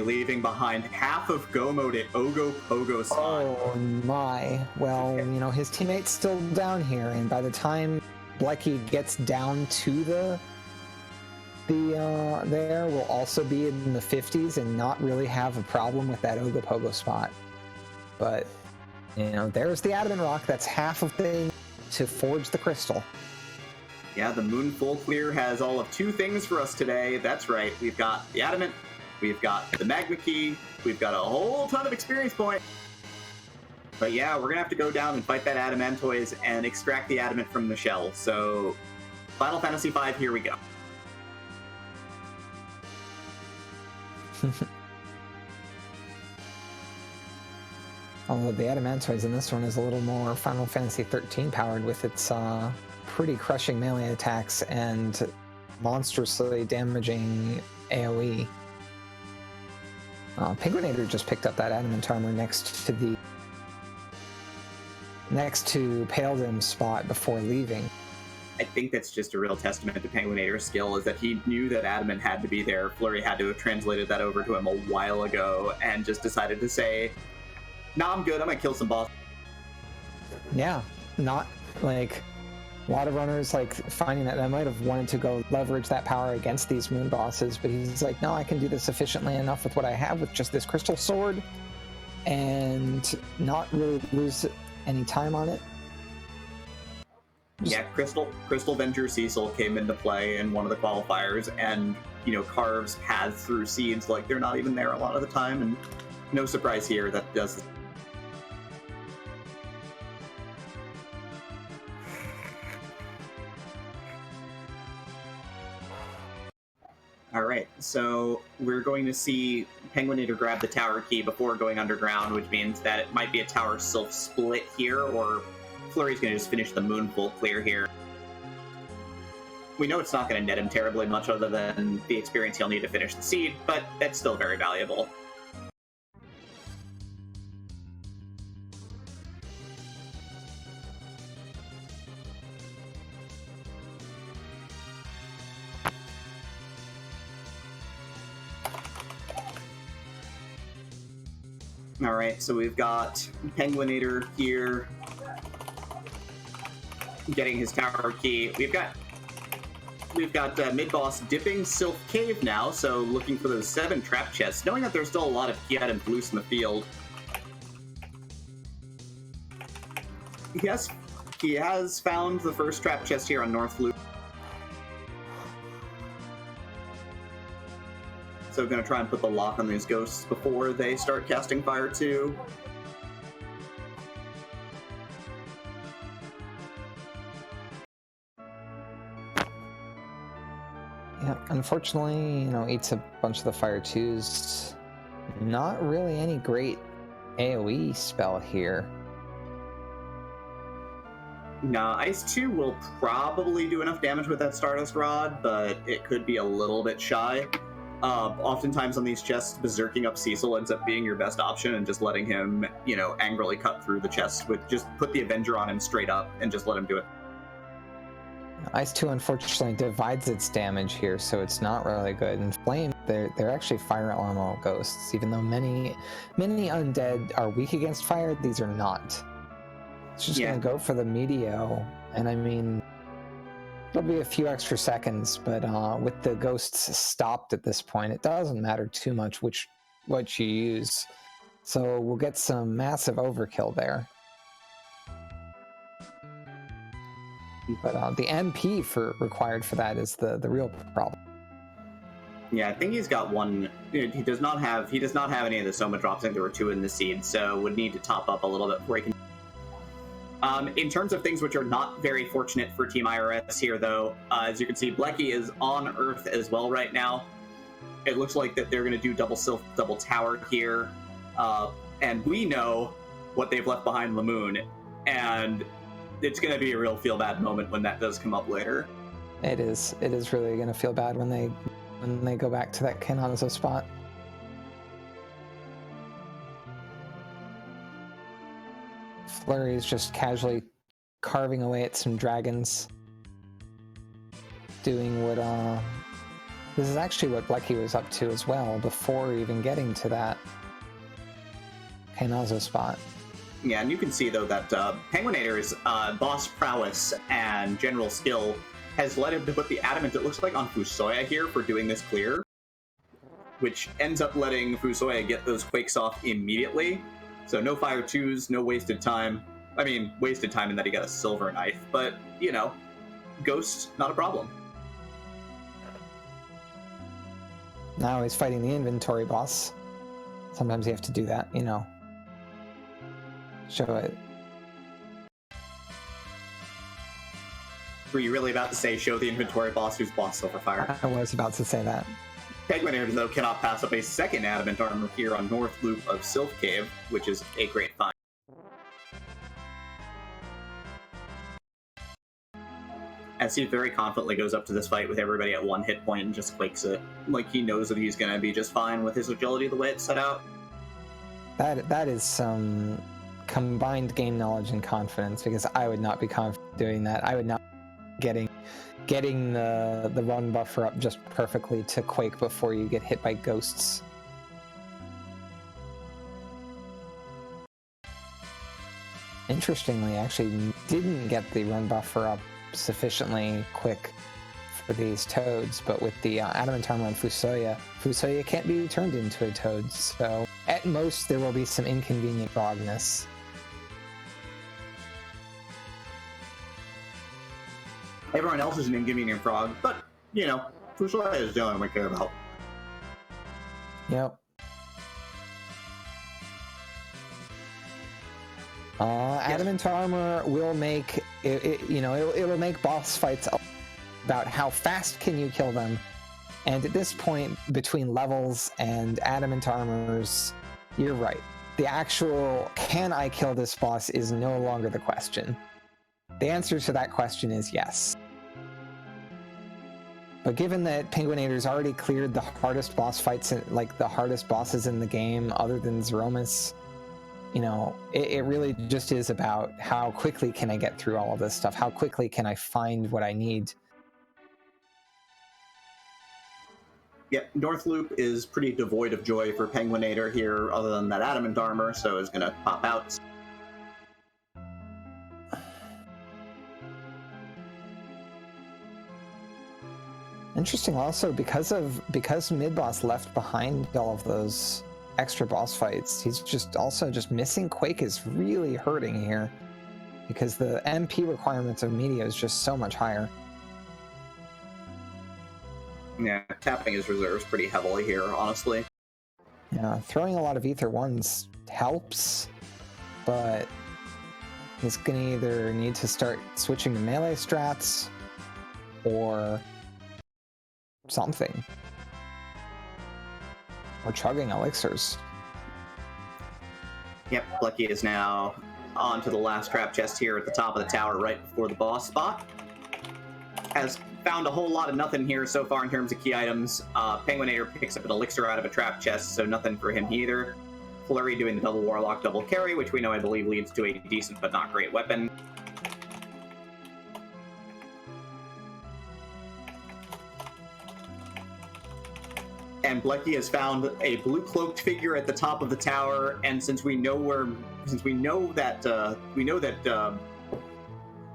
leaving behind half of Go Mode at Ogo Pogo spot. Oh my. Well, his teammate's still down here, and by the time Blechy gets down to there will also be in the 50s and not really have a problem with that Ogo Pogo spot. But, there's the adamant rock. That's half of the to forge the crystal. Yeah, the Moon Full Clear has all of 2 things for us today. That's right. We've got the adamant, we've got the Magma Key, we've got a whole ton of experience points. But yeah, we're going to have to go down and fight that Adamantoise and extract the adamant from the shell. So, Final Fantasy V, here we go. Although the Adamantoise in this one is a little more Final Fantasy 13 powered with its pretty crushing melee attacks and monstrously damaging AoE. Penguin8r just picked up that adamant armor next to Paledim's spot before leaving. I think that's just a real testament to Penguin8r's skill, is that he knew that adamant had to be there. Fleury had to have translated that over to him a while ago and just decided to say, nah, I'm good, I'm gonna kill some boss. Yeah, not like a lot of runners finding that they might have wanted to go leverage that power against these moon bosses, but he's like, no, I can do this efficiently enough with what I have with just this crystal sword and not really lose any time on it. Yeah, Crystal Venture Cecil came into play in one of the qualifiers and, carves paths through seeds like they're not even there a lot of the time, and no surprise here that does. Alright, so we're going to see Penguin8r grab the tower key before going underground, which means that it might be a tower self-split here, or Fleury's going to just finish the Moon Full Clear here. We know it's not going to net him terribly much other than the experience he'll need to finish the seed, but that's still very valuable. Alright, so we've got Penguin8r here getting his tower key. We've got Midboss dipping Sylph Cave now, so looking for those 7 trap chests, knowing that there's still a lot of key items loose in the field. He has found the first trap chest here on North Loop. So going to try and put the lock on these ghosts before they start casting Fire 2. Yeah, unfortunately, eats a bunch of the Fire 2s. Not really any great AoE spell here. Nah, Ice 2 will probably do enough damage with that Stardust Rod, but it could be a little bit shy. Oftentimes on these chests, berserking up Cecil ends up being your best option, and just letting him, angrily cut through the chest with just put the Avenger on him straight up and just let him do it. Ice 2 unfortunately divides its damage here, so it's not really good. And Flame, they're actually fire elemental ghosts, even though many undead are weak against fire, these are not. It's just gonna go for the Meteo, and I mean, it'll be a few extra seconds, but with the ghosts stopped at this point, it doesn't matter too much what you use. So we'll get some massive overkill there. But the MP required for that is the real problem. Yeah, I think he's got one. He does not have any of the Soma drops. I think there were 2 in the seed, so would need to top up a little bit before he can. In terms of things which are not very fortunate for Team IRS here, though, as you can see, Blechy is on Earth as well right now. It looks like that they're going to do double Sylph, double Tower here, and we know what they've left behind the moon, and it's going to be a real feel-bad moment when that does come up later. It is really gonna feel bad when they go back to that Kenhanzo spot. Flurry is just casually carving away at some dragons, doing what this is actually what Blechy was up to as well before even getting to that Kenhanzo spot. Yeah, and you can see, though, that penguin8r's boss prowess and general skill has led him to put the adamant, it looks like, on Fusoya here for doing this clear, which ends up letting Fusoya get those quakes off immediately. So no fire 2s, no wasted time. I mean, wasted time in that he got a silver knife, but, you know, ghost, not a problem. Now he's fighting the inventory boss. Sometimes you have to do that, you know. Show it. Were you really about to say show the inventory boss who's boss Sylverfyre? I was about to say that. Penguin8r, though, cannot pass up a second adamant armor here on North Loop of Sylph Cave, which is a great find. As he very confidently goes up to this fight with everybody at 1 hit point and just quakes it. Like he knows that he's going to be just fine with his agility the way it's set out. That is some combined game knowledge and confidence, because I would not be confident doing that. I would not be getting the run buffer up just perfectly to quake before you get hit by ghosts. Interestingly, actually didn't get the run buffer up sufficiently quick for these toads, but with the adamant armor on Fusoya can't be turned into a toad, so at most there will be some inconvenient frogness. Everyone else is an inconvenient frog, but, you know, Fusoya is the only one we care about. Yep. Adamant armor will make it'll make boss fights about how fast can you kill them, and at this point between levels and adamant armors, you're right. The actual can I kill this boss is no longer the question. The answer to that question is yes. But given that penguin8r's already cleared the hardest boss fights, like the hardest bosses in the game other than Zeromus, you know, it really just is about how quickly can I get through all of this stuff? How quickly can I find what I need? Yep, North Loop is pretty devoid of joy for penguin8r here, other than that adamant armor, so it's gonna pop out. Interesting also, because Midboss left behind all of those extra boss fights, he's just missing Quake is really hurting here, because the MP requirements of Media is just so much higher. Yeah, tapping his reserves pretty heavily here, honestly. Yeah, throwing a lot of Ether 1s helps, but he's gonna either need to start switching to melee strats or something. Or chugging elixirs. Yep, Blechy is now on to the last trap chest here at the top of the tower right before the boss spot. Has found a whole lot of nothing here so far in terms of key items. penguin8r picks up an elixir out of a trap chest, so nothing for him either. Flurry doing the double warlock, double carry, which we know I believe leads to a decent but not great weapon. And Blechy has found a blue cloaked figure at the top of the tower, and since we know that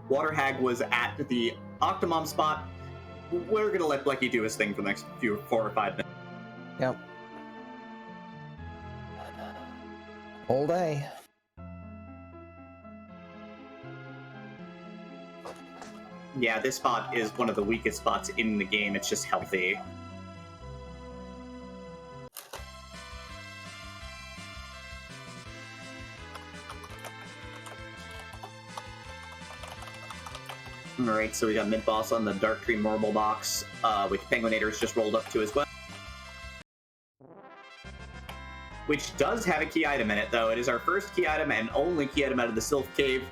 Water Hag was at the Octomom spot, we're gonna let Blechy do his thing for the next 4 or 5 minutes. Yep. All day. Yeah, this spot is one of the weakest spots in the game. It's just healthy. Alright, so we got Midboss on the Dark Tree Marble box, which penguin8r's just rolled up to as well. Which does have a key item in it, though. It is our first key item and only key item out of the Sylph Cave.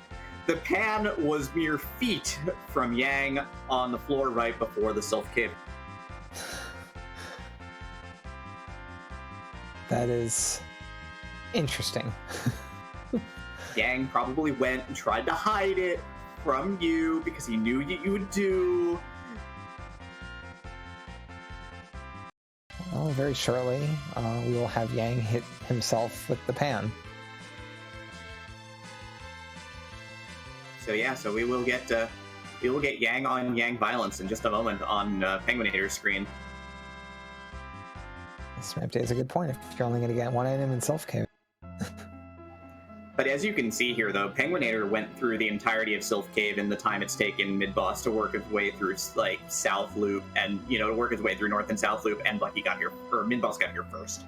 The pan was mere feet from Yang on the floor right before the Sylph Cave. That is interesting. Yang probably went and tried to hide it from you because he knew what you would do. Well, very shortly, we will have Yang hit himself with the pan. So yeah, so we will get Yang on Yang violence in just a moment on penguin8r's screen. This map day is a good point if you're only going to get one item in Sylph Cave. But as you can see here, though, penguin8r went through the entirety of Sylph Cave in the time it's taken Midboss to work his way through, like, South Loop, and, you know, to work his way through North and South Loop, and Blechy got here, or Midboss got here first.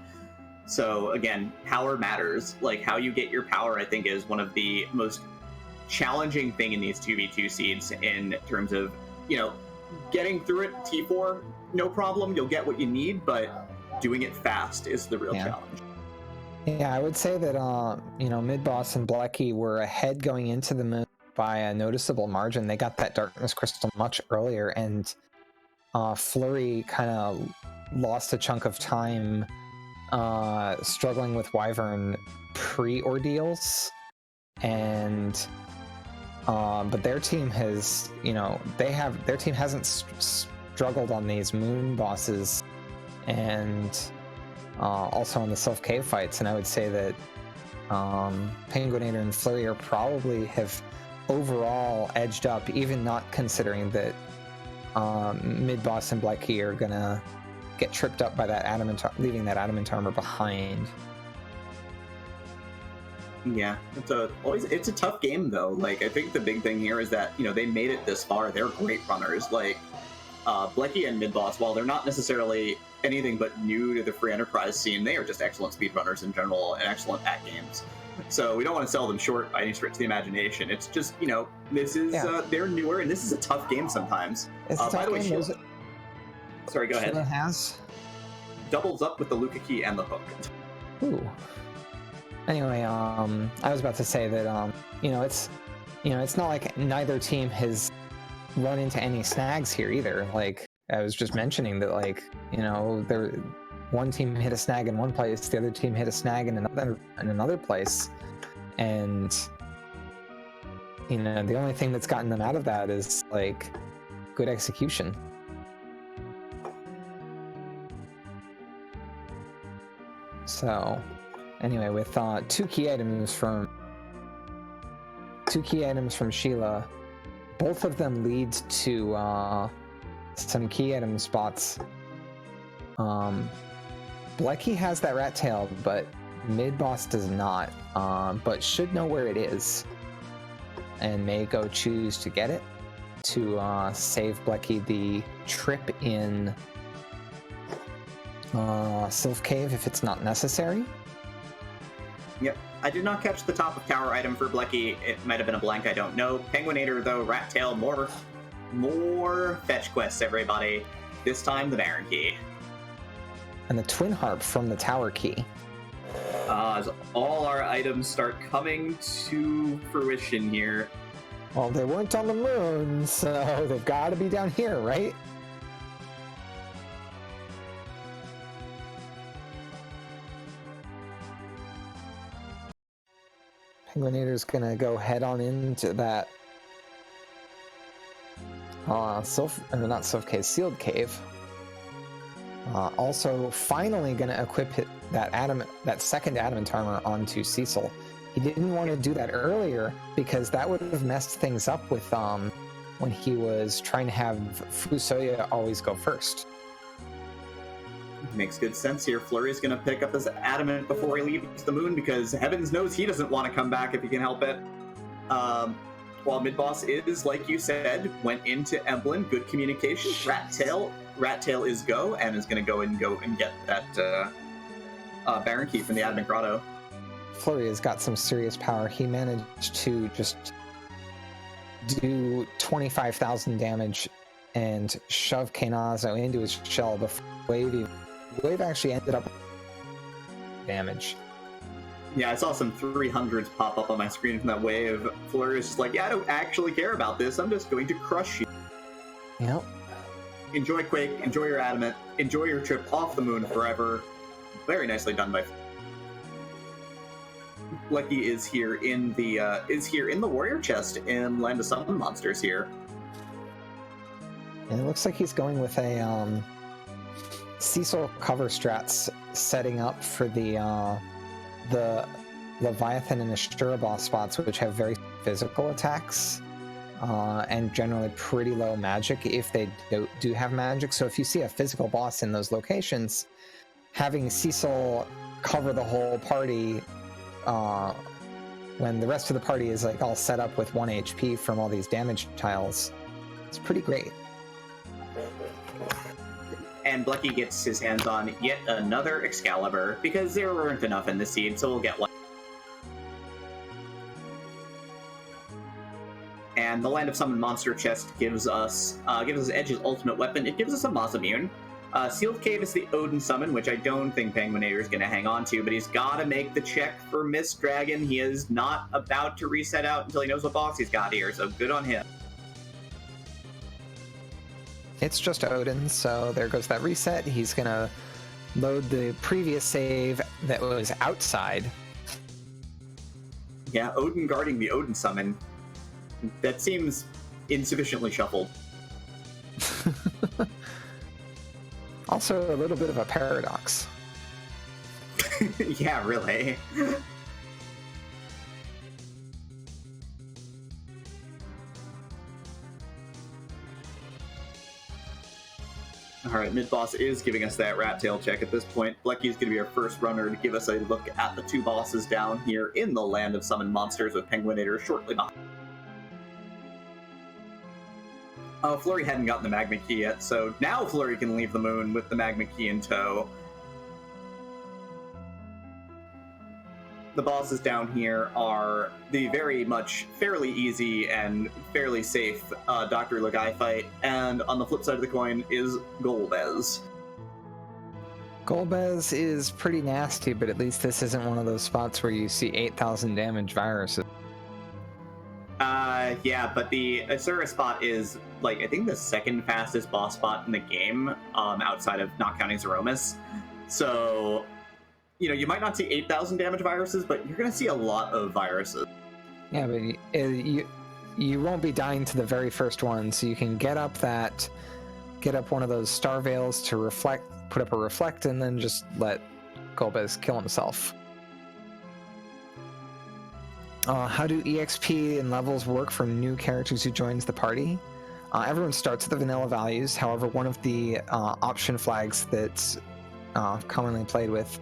So, again, power matters. Like, how you get your power, I think, is one of the most challenging thing in these 2v2 seeds in terms of, you know, getting through it, T4, no problem, you'll get what you need, but doing it fast is the real challenge. Yeah, I would say that, you know, Midboss and Blechy were ahead going into the moon by a noticeable margin. They got that Darkness Crystal much earlier, and Fleury kind of lost a chunk of time struggling with Wyvern pre-ordeals, and but their team has, you know, their team hasn't struggled on these moon bosses, and also on the Sylph Cave fights, and I would say that penguin8r and Fleury are probably have overall edged up, even not considering that Midboss and Blechy are gonna get tripped up by that leaving that adamant armor behind. Yeah, it's a tough game though. Like, I think the big thing here is that, you know, they made it this far. They're great runners. Like, Blechy and Midboss, while they're not necessarily anything but new to the free enterprise scene, they are just excellent speedrunners in general and excellent at games. So we don't want to sell them short by any stretch of the imagination. It's just, you know, this is they're newer, and this is a tough game sometimes. By the way, sorry, go ahead. Has doubles up with the Luca key and the hook. Ooh. Anyway, I was about to say that you know, it's not like neither team has run into any snags here either. Like, I was just mentioning that, like, you know, one team hit a snag in one place, the other team hit a snag in another place, and, you know, the only thing that's gotten them out of that is, like, good execution. So, anyway, with two key items from Sheila, both of them lead to some key item spots. Blechy has that rat tail, but Midboss does not, but should know where it is, and may go choose to get it to save Blechy the trip in Sylph Cave if it's not necessary. Yep. I did not catch the top of tower item for Blechy. It might have been a blank, I don't know. penguin8r, though, rat tail, more fetch quests, everybody. This time, the Baron key. And the twin harp from the tower key. As all our items start coming to fruition here. Well, they weren't on the moon, so they've got to be down here, right? penguin8r's gonna go head on into that not Sylph Cave, Sealed Cave. Also, finally gonna equip that second adamant armor onto Cecil. He didn't want to do that earlier because that would have messed things up with when he was trying to have Fusoya always go first. Makes good sense here. Fleury's going to pick up his adamant before he leaves the moon because heavens knows he doesn't want to come back if he can help it. While Midboss is, like you said, went into Emblem, good communication. Rat Tail is go, and is going to go and get that Baron key from the adamant grotto. Fleury has got some serious power. He managed to just do 25,000 damage and shove Kainazo into his shell before Wave actually ended up damage. Yeah, I saw some 300s pop up on my screen from that wave. Fleury is just like, yeah, I don't actually care about this. I'm just going to crush you. Yep. Enjoy Quake, enjoy your Adamant, enjoy your trip off the moon forever. Very nicely done by Blechy is here in the warrior chest in Land of Summon Monsters here. And it looks like he's going with a Cecil cover strats setting up for the Leviathan and Ashtura boss spots, which have very physical attacks and generally pretty low magic if they do have magic. So if you see a physical boss in those locations, having Cecil cover the whole party when the rest of the party is like all set up with 1 HP from all these damage tiles, it's pretty great. And Blechy gets his hands on yet another Excalibur, because there weren't enough in the seed, so we'll get one. And the Land of Summon Monster chest gives us Edge's ultimate weapon. It gives us a Mozzamune. Sealed Cave is the Odin summon, which I don't think penguin8r is going to hang on to, but he's got to make the check for Mist Dragon. He is not about to reset out until he knows what boss he's got here, so good on him. It's just Odin, so there goes that reset. He's gonna load the previous save that was outside. Yeah, Odin guarding the Odin summon. That seems insufficiently shuffled. Also a little bit of a paradox. Yeah, really. Alright, Midboss is giving us that rat tail check at this point. Blechy is going to be our first runner to give us a look at the two bosses down here in the Land of Summon Monsters with penguin8r shortly behind. Fleury hadn't gotten the Magma Key yet, so now Fleury can leave the moon with the Magma Key in tow. The bosses down here are the very much fairly easy and fairly safe Dr. Lagai fight, and on the flip side of the coin is Golbez. Golbez is pretty nasty, but at least this isn't one of those spots where you see 8,000 damage viruses. Yeah, but the Asura spot is, like, I think the second fastest boss spot in the game, outside of not counting Zeromus. So, you know, you might not see 8,000 damage viruses, but you're going to see a lot of viruses. Yeah, but you won't be dying to the very first one, so you can get up one of those star veils to reflect, put up a reflect, and then just let Golbez kill himself. How do EXP and levels work for new characters who joins the party? Everyone starts at the vanilla values. However, one of the option flags that's commonly played with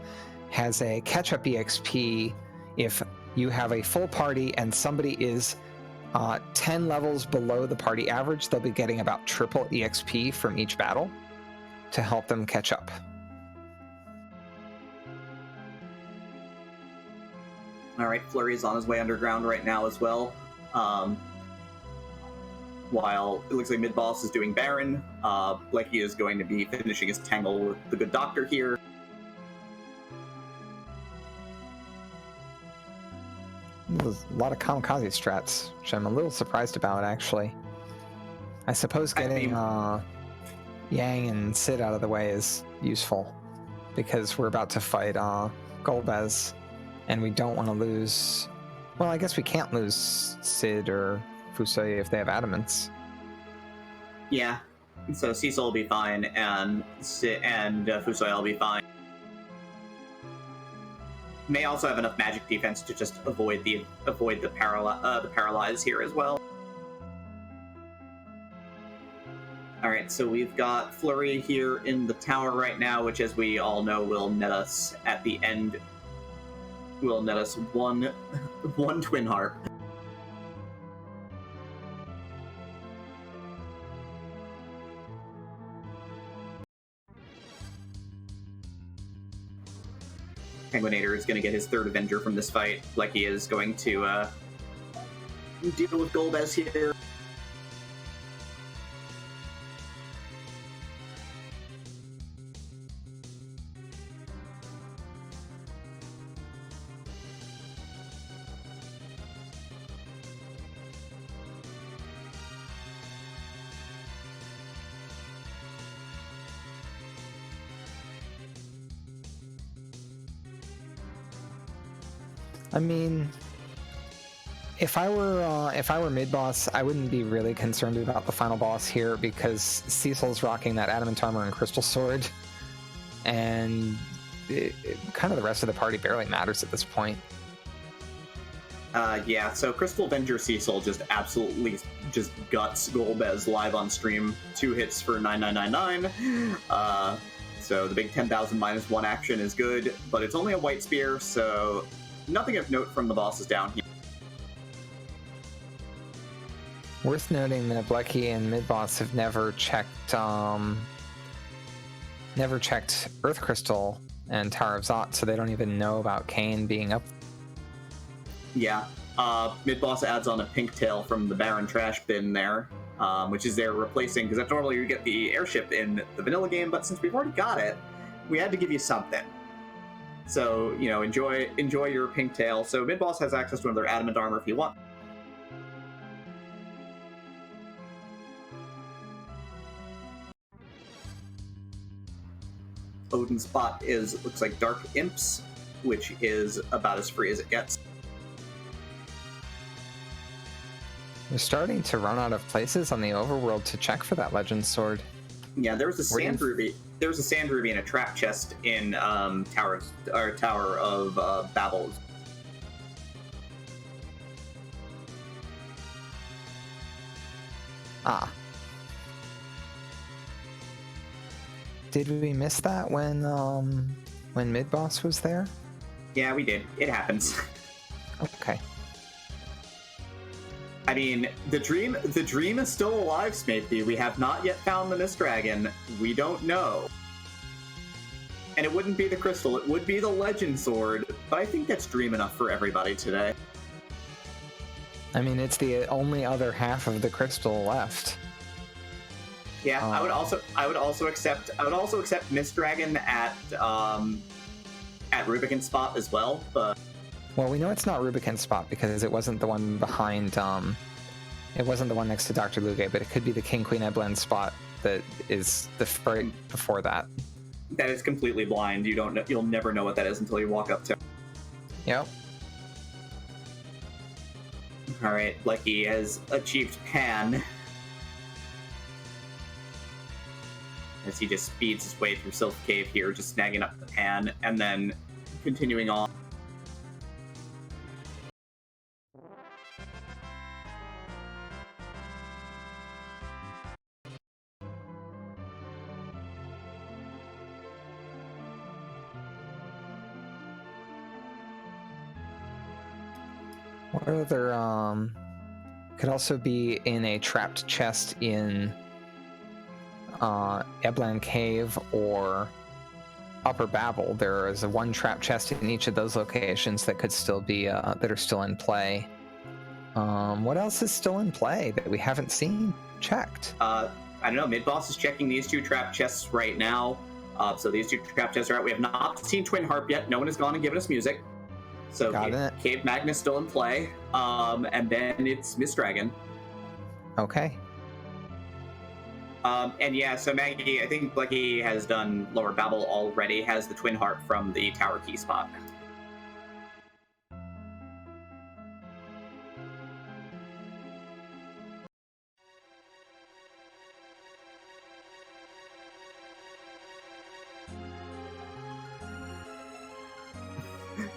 has a catch-up EXP if you have a full party and somebody is 10 levels below the party average. They'll be getting about triple EXP from each battle to help them catch up. Alright, Fleury is on his way underground right now as well. While it looks like Midboss is doing Baron, Blechy is going to be finishing his tangle with the good doctor here. There's a lot of kamikaze strats, which I'm a little surprised about, actually. I suppose getting Yang and Sid out of the way is useful, because we're about to fight Golbez, and we don't want to lose... Well, I guess we can't lose Sid or Fusui if they have adamants. Yeah, so Cecil will be fine, and Fusui will be fine. May also have enough magic defense to just avoid the paralyze here as well. Alright, so we've got Fleury here in the tower right now, which, as we all know, will net us at the end. Will net us one twin harp. penguin8r is going to get his third Avenger from this fight. Blechy is going to deal with Golbez here. I mean, if I were Midboss, I wouldn't be really concerned about the final boss here because Cecil's rocking that adamant armor and crystal sword, and kind of the rest of the party barely matters at this point. Yeah, so Crystal Avenger Cecil just absolutely just guts Golbez live on stream. 2 hits for 9999. So the big 10,000 -1 action is good, but it's only a white spear, so nothing of note from the bosses down here. Worth noting that Blechy and Midboss have never checked Earth Crystal and Tower of Zot, so they don't even know about Kain being up. Yeah, Midboss adds on a pink tail from the Baron trash bin there, which is there replacing, because normally you get the airship in the vanilla game, but since we've already got it, we had to give you something. So, you know, enjoy your pink tail. So Midboss has access to another adamant armor if you want. Odin's spot looks like Dark Imps, which is about as free as it gets. We're starting to run out of places on the overworld to check for that legend sword. Yeah, there was a sand ruby. There was a sand ruby in a trap chest in Tower of Babel. Ah. Did we miss that when Midboss was there? Yeah, we did. It happens. Okay. I mean, the dream is still alive, Smithy. We have not yet found the Mist Dragon. We don't know. And it wouldn't be the crystal, it would be the legend sword, but I think that's dream enough for everybody today. I mean, it's the only other half of the crystal left. Yeah, I would also accept Mist Dragon at Rubicon Spot as well, but well, we know it's not Rubicon Spot because it wasn't the one behind it wasn't the one next to Dr. Luge, but it could be the King Queen Eblan spot that is the right before that. That is completely blind. You'll never know what that is until you walk up to it. Yep. All right, Blechy has achieved Pan. As he just speeds his way through Sylph Cave here, just snagging up the Pan, and then continuing on. What other could also be in a trapped chest in Eblan Cave or Upper Babel? There is one trap chest in each of those locations that could still be that are still in play. What else is still in play that we haven't seen checked? I don't know. Midboss is checking these 2 trap chests right now. So these 2 trap chests are out. We have not seen Twin Harp yet. No one has gone and given us music. So Cave Magnus still in play. And then it's Mist Dragon. Okay. And yeah, so Maggie, I think Blechy has done Lower Babel already, has the Twin Harp from the Tower Key spot.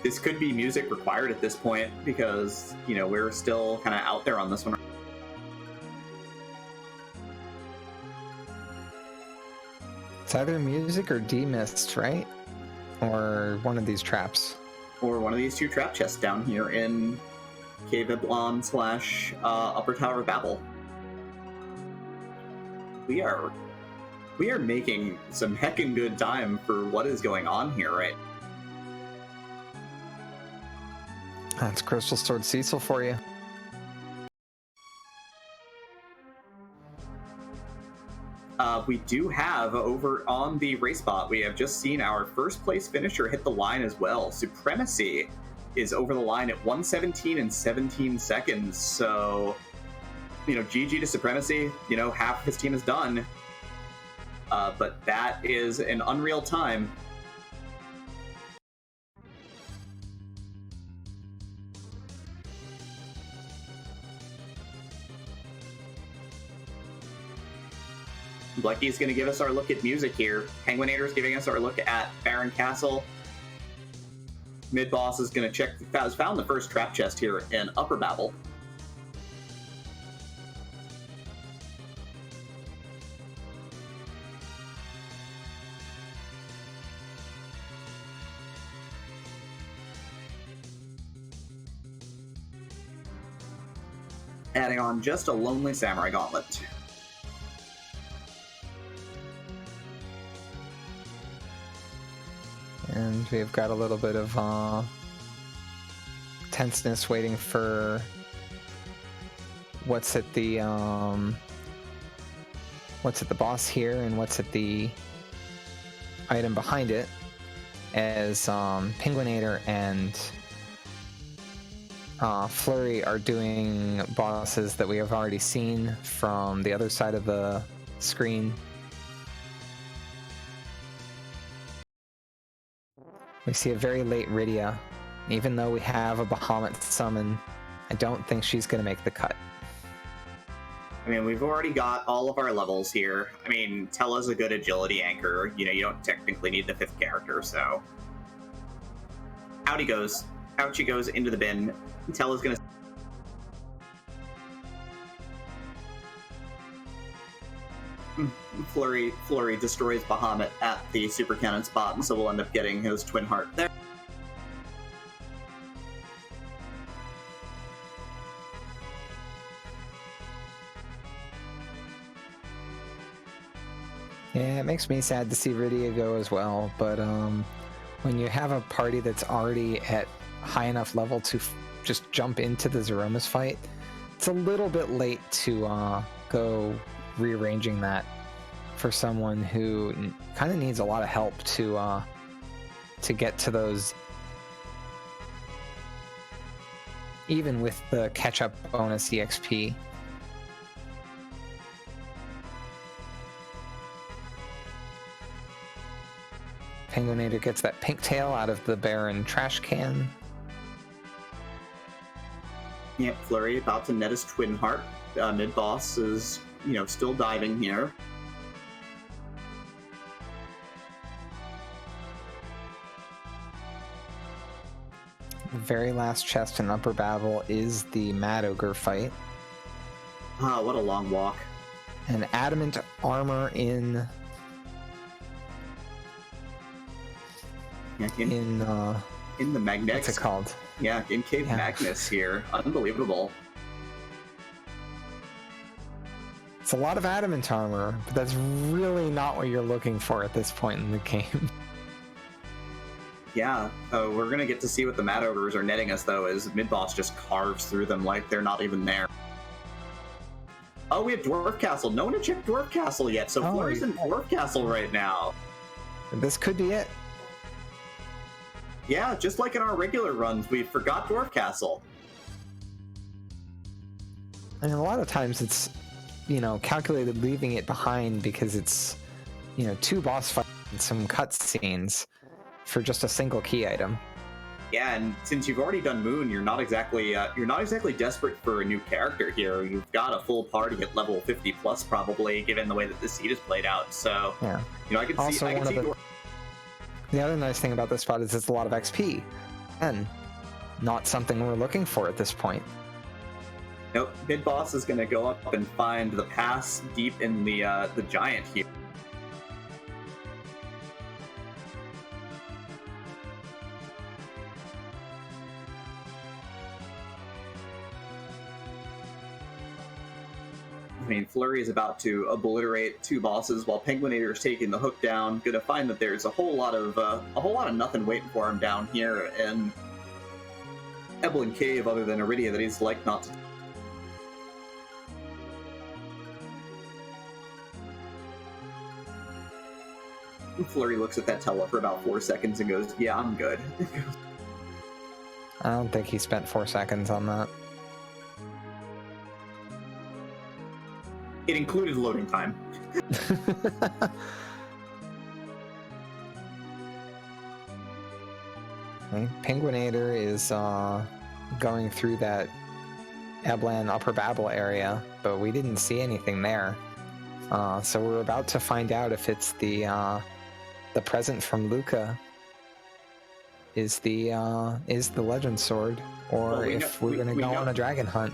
This could be music required at this point because, you know, we're still kind of out there on this one. It's either music or demist, right? Or one of these traps. Or one of these 2 trap chests down here in Cave Eblan / Upper Tower of Babel. We are making some heckin' good time for what is going on here, right? That's Crystal Sword Cecil for you. We do have over on the race bot, we have just seen our first place finisher hit the line as well. Supremacy is over the line at 1:17 and 17 seconds. So, you know, GG to Supremacy. You know, half of his team is done. But that is an unreal time. Blechy's going to give us our look at music here. Penguin8r's giving us our look at Baron Castle. Midboss is going to has found the first trap chest here in Upper Babel. Adding on just a Lonely Samurai Gauntlet. And we've got a little bit of tenseness waiting for what's at the boss here and what's at the item behind it, as Penguin8r and Fleury are doing bosses that we have already seen from the other side of the screen. We see a very late Rydia. Even though we have a Bahamut summon, I don't think she's going to make the cut. I mean, we've already got all of our levels here. I mean, Tella's a good agility anchor. You know, you don't technically need the 5th character, so... Out he goes. Out she goes into the bin. Tella's gonna... Fleury destroys Bahamut at the super cannon spot, and so we'll end up getting his twin heart there. Yeah, it makes me sad to see Rydia go as well, but when you have a party that's already at high enough level to just jump into the Zeromus fight, it's a little bit late to go rearranging that for someone who kind of needs a lot of help to get to those, even with the catch-up bonus EXP. Penguin8r gets that pink tail out of the Baron trash can. Yep, Fleury about to net his twin heart. Midboss is, you know, still diving here. The very last chest in Upper Babel is the Mad Ogre fight. Ah, what a long walk. And adamant armor in in the Magnex. What's it called? Yeah, in Cave Magnus here. Unbelievable. It's a lot of adamant armor, but that's really not what you're looking for at this point in the game. Yeah, we're gonna get to see what the Mad Ogres are netting us, though, as Midboss just carves through them like they're not even there. Oh, we have Dwarf Castle. No one had checked Dwarf Castle yet, so Fleury's in Dwarf Castle right now. This could be it. Yeah, just like in our regular runs, we forgot Dwarf Castle. And a lot of times it's, you know, calculated leaving it behind because it's, you know, 2 boss fights and some cutscenes for just a single key item. Yeah, and since you've already done Moon, you're not exactly desperate for a new character here. You've got a full party at level 50 plus, probably, given the way that this seed is played out. So, yeah, you know, I can see. The other nice thing about this spot is it's a lot of XP, and not something we're looking for at this point. Nope, Midboss is going to go up and find the pass deep in the giant here. I mean, Fleury is about to obliterate 2 bosses while Penguin8r is taking the hook down. Gonna find that there's a whole lot of nothing waiting for him down here in Eblan Cave, other than Iridia that he's like not to. Fleury looks at that Tella for about 4 seconds and goes, "Yeah, I'm good." I don't think he spent 4 seconds on that. It included loading time. Penguin8r is going through that Eblan Upper Babel area, but we didn't see anything there. So we're about to find out if it's the present from Luca is the legend sword, or Well, if we're gonna go on a dragon hunt.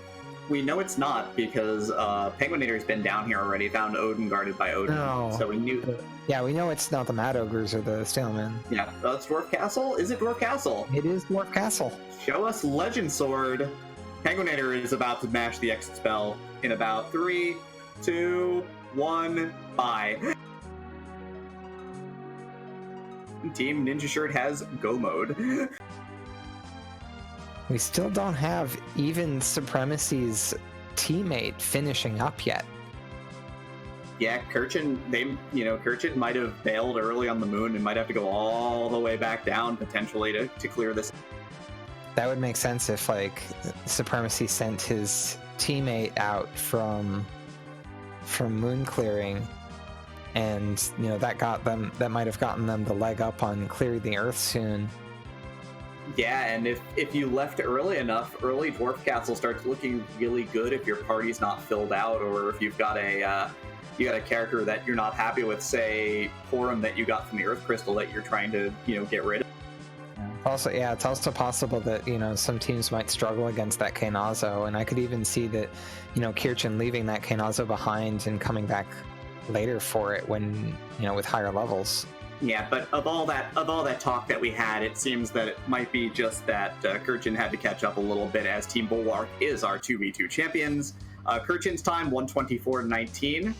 We know it's not because penguin8r has been down here already, found Odin guarded by Odin. No. So we knew. Yeah, we know it's not the Mad Ogres or the Stalemen. Yeah, that's Dwarf Castle? Is it Dwarf Castle? It is Dwarf Castle. Show us Legend Sword. penguin8r is about to mash the exit spell in about 3, 2, 1, bye. Team Ninja Shirt has go mode. We still don't have even Supremacy's teammate finishing up yet. Yeah, Kirchen might have bailed early on the moon and might have to go all the way back down potentially to clear this. That would make sense if like Supremacy sent his teammate out from moon clearing, and that might have gotten them the leg up on clearing the Earth soon. Yeah, and if you left early enough, early Dwarf Castle starts looking really good if your party's not filled out, or if you've got a character that you're not happy with, say Porum that you got from the Earth Crystal that you're trying to get rid of. Also, yeah, it's also possible that some teams might struggle against that Kainazo, and I could even see that Kirchen leaving that Kainazo behind and coming back later for it when with higher levels. Yeah, but of all that talk that we had, it seems that it might be just that Kirchen had to catch up a little bit, as Team Bulwark is our 2v2 champions. Kirchen's time 124.19.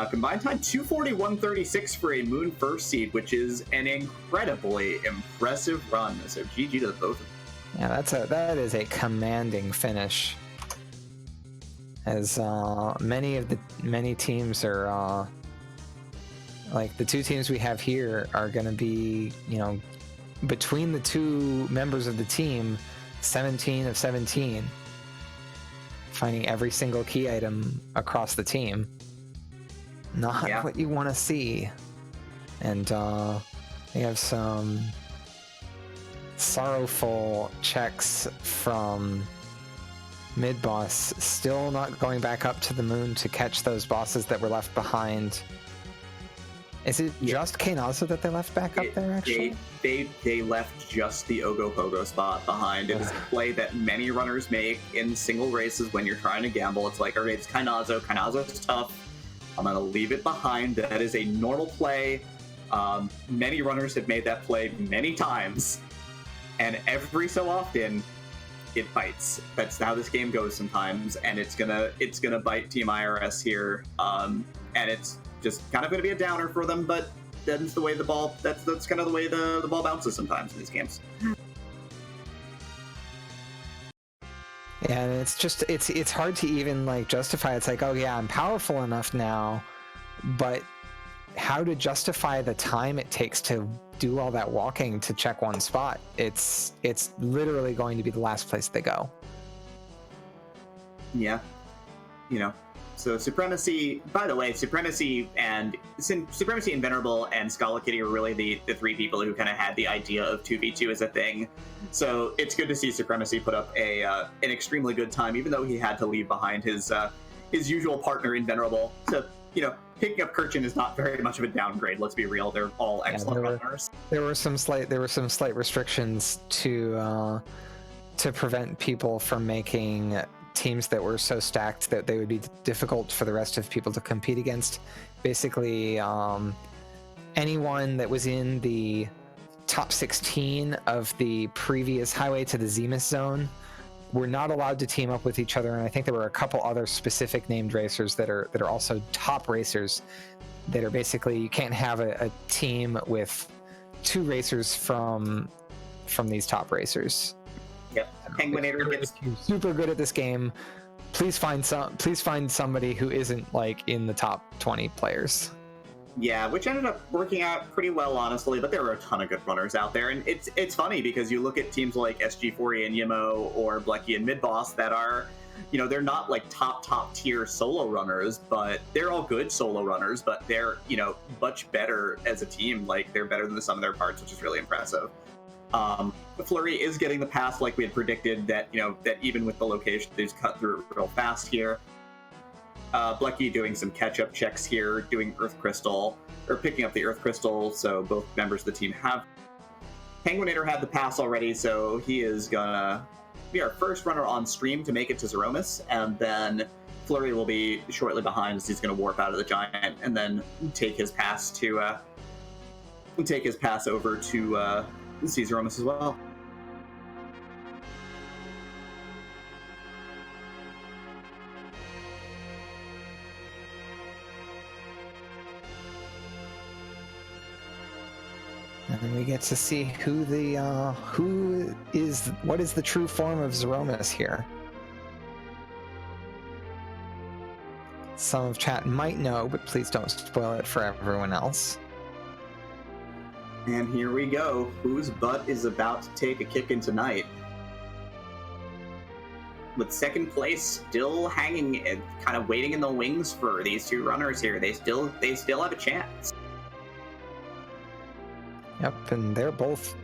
Combined time 241.36 for a Moon first seed, which is an incredibly impressive run. So GG to the both of them. Yeah, that is a commanding finish. As many teams are like the two teams we have here are going to be between the two members of the team, 17 of 17, finding every single key item across the team. Not what you want to see. And we have some sorrowful checks from Midboss, still not going back up to the moon to catch those bosses that were left behind. Is it just Kainazo that they left back up there, actually? They left just the Ogopogo spot behind. It is a play that many runners make in single races when you're trying to gamble. It's like, okay, it's Kainazo. Kainazo's tough. I'm going to leave it behind. That is a normal play. Many runners have made that play many times. And every so often, it bites. That's how this game goes sometimes. And it's gonna bite Team IRS here. And it's just kind of going to be a downer for them, but that's the way the ball. That's kind of the way the ball bounces sometimes in these games. Yeah, and it's hard to even justify. It's like, oh yeah, I'm powerful enough now, but how to justify the time it takes to do all that walking to check one spot? It's literally going to be the last place they go. Yeah, So Supremacy, by the way, Supremacy and Venerable and Scala Kitty are really the three people who kind of had the idea of 2v2 as a thing. So it's good to see Supremacy put up an extremely good time, even though he had to leave behind his usual partner in Venerable. So, picking up Kirchen is not very much of a downgrade, let's be real. They're all excellent runners. There were some slight restrictions to prevent people from making teams that were so stacked that they would be difficult for the rest of people to compete against. Basically, anyone that was in the top 16 of the previous Highway to the Zenith zone were not allowed to team up with each other, and I think there were a couple other specific named racers that are also top racers that are basically, you can't have a team with two racers from these top racers. Yep. penguin8r gets super good at this game. Please find somebody who isn't in the top 20 players. Yeah, which ended up working out pretty well, honestly, but there were a ton of good runners out there. And it's funny because you look at teams like SG40 and Yimo or Blechy and Midboss that are, they're not top tier solo runners, but they're all good solo runners, but they're, much better as a team. They're better than the sum of their parts, which is really impressive. The Flurry is getting the pass like we had predicted, that, that even with the location, they just cut through it real fast here. Blechy doing some catch-up checks here, doing Earth Crystal, or picking up the Earth Crystal, so both members of the team have. Penguin8r had the pass already, so he is gonna be our first runner on stream to make it to Zeromus, and then Fleury will be shortly behind as he's gonna warp out of the Giant, and then take his pass over to see Zeromus as well. And we get to see what is the true form of Zeromus here. Some of chat might know, but please don't spoil it for everyone else. And here we go. Whose butt is about to take a kick in tonight? With second place still hanging and kind of waiting in the wings for these two runners here. They still have a chance. Yep, and they're both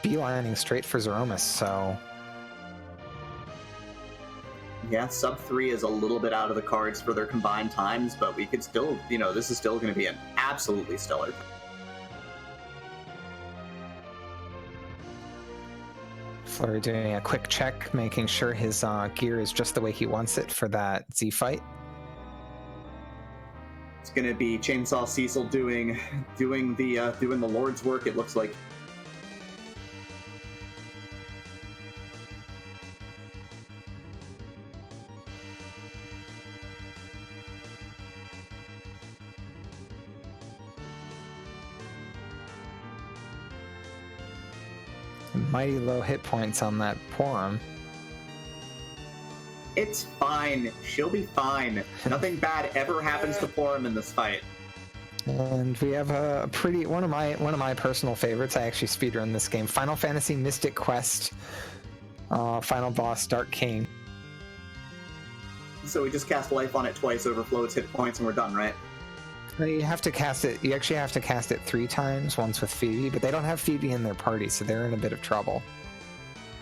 beelining straight for Zeromus, so... Yeah, sub 3 is a little bit out of the cards for their combined times, but we could still, this is still going to be an absolutely stellar. Fleury doing a quick check, making sure his gear is just the way he wants it for that Z fight. It's going to be Chainsaw Cecil doing the Lord's work, it looks like. Mighty low hit points on that Porum. It's fine. She'll be fine. Nothing bad ever happens to Porum in this fight. And we have a pretty one of my personal favorites. I actually speedrun this game. Final Fantasy Mystic Quest, final boss Dark King. So we just cast life on it twice, overflow its hit points, and we're done, right? You have to cast it. You actually have to cast it 3 times. Once with Phoebe, but they don't have Phoebe in their party, so they're in a bit of trouble.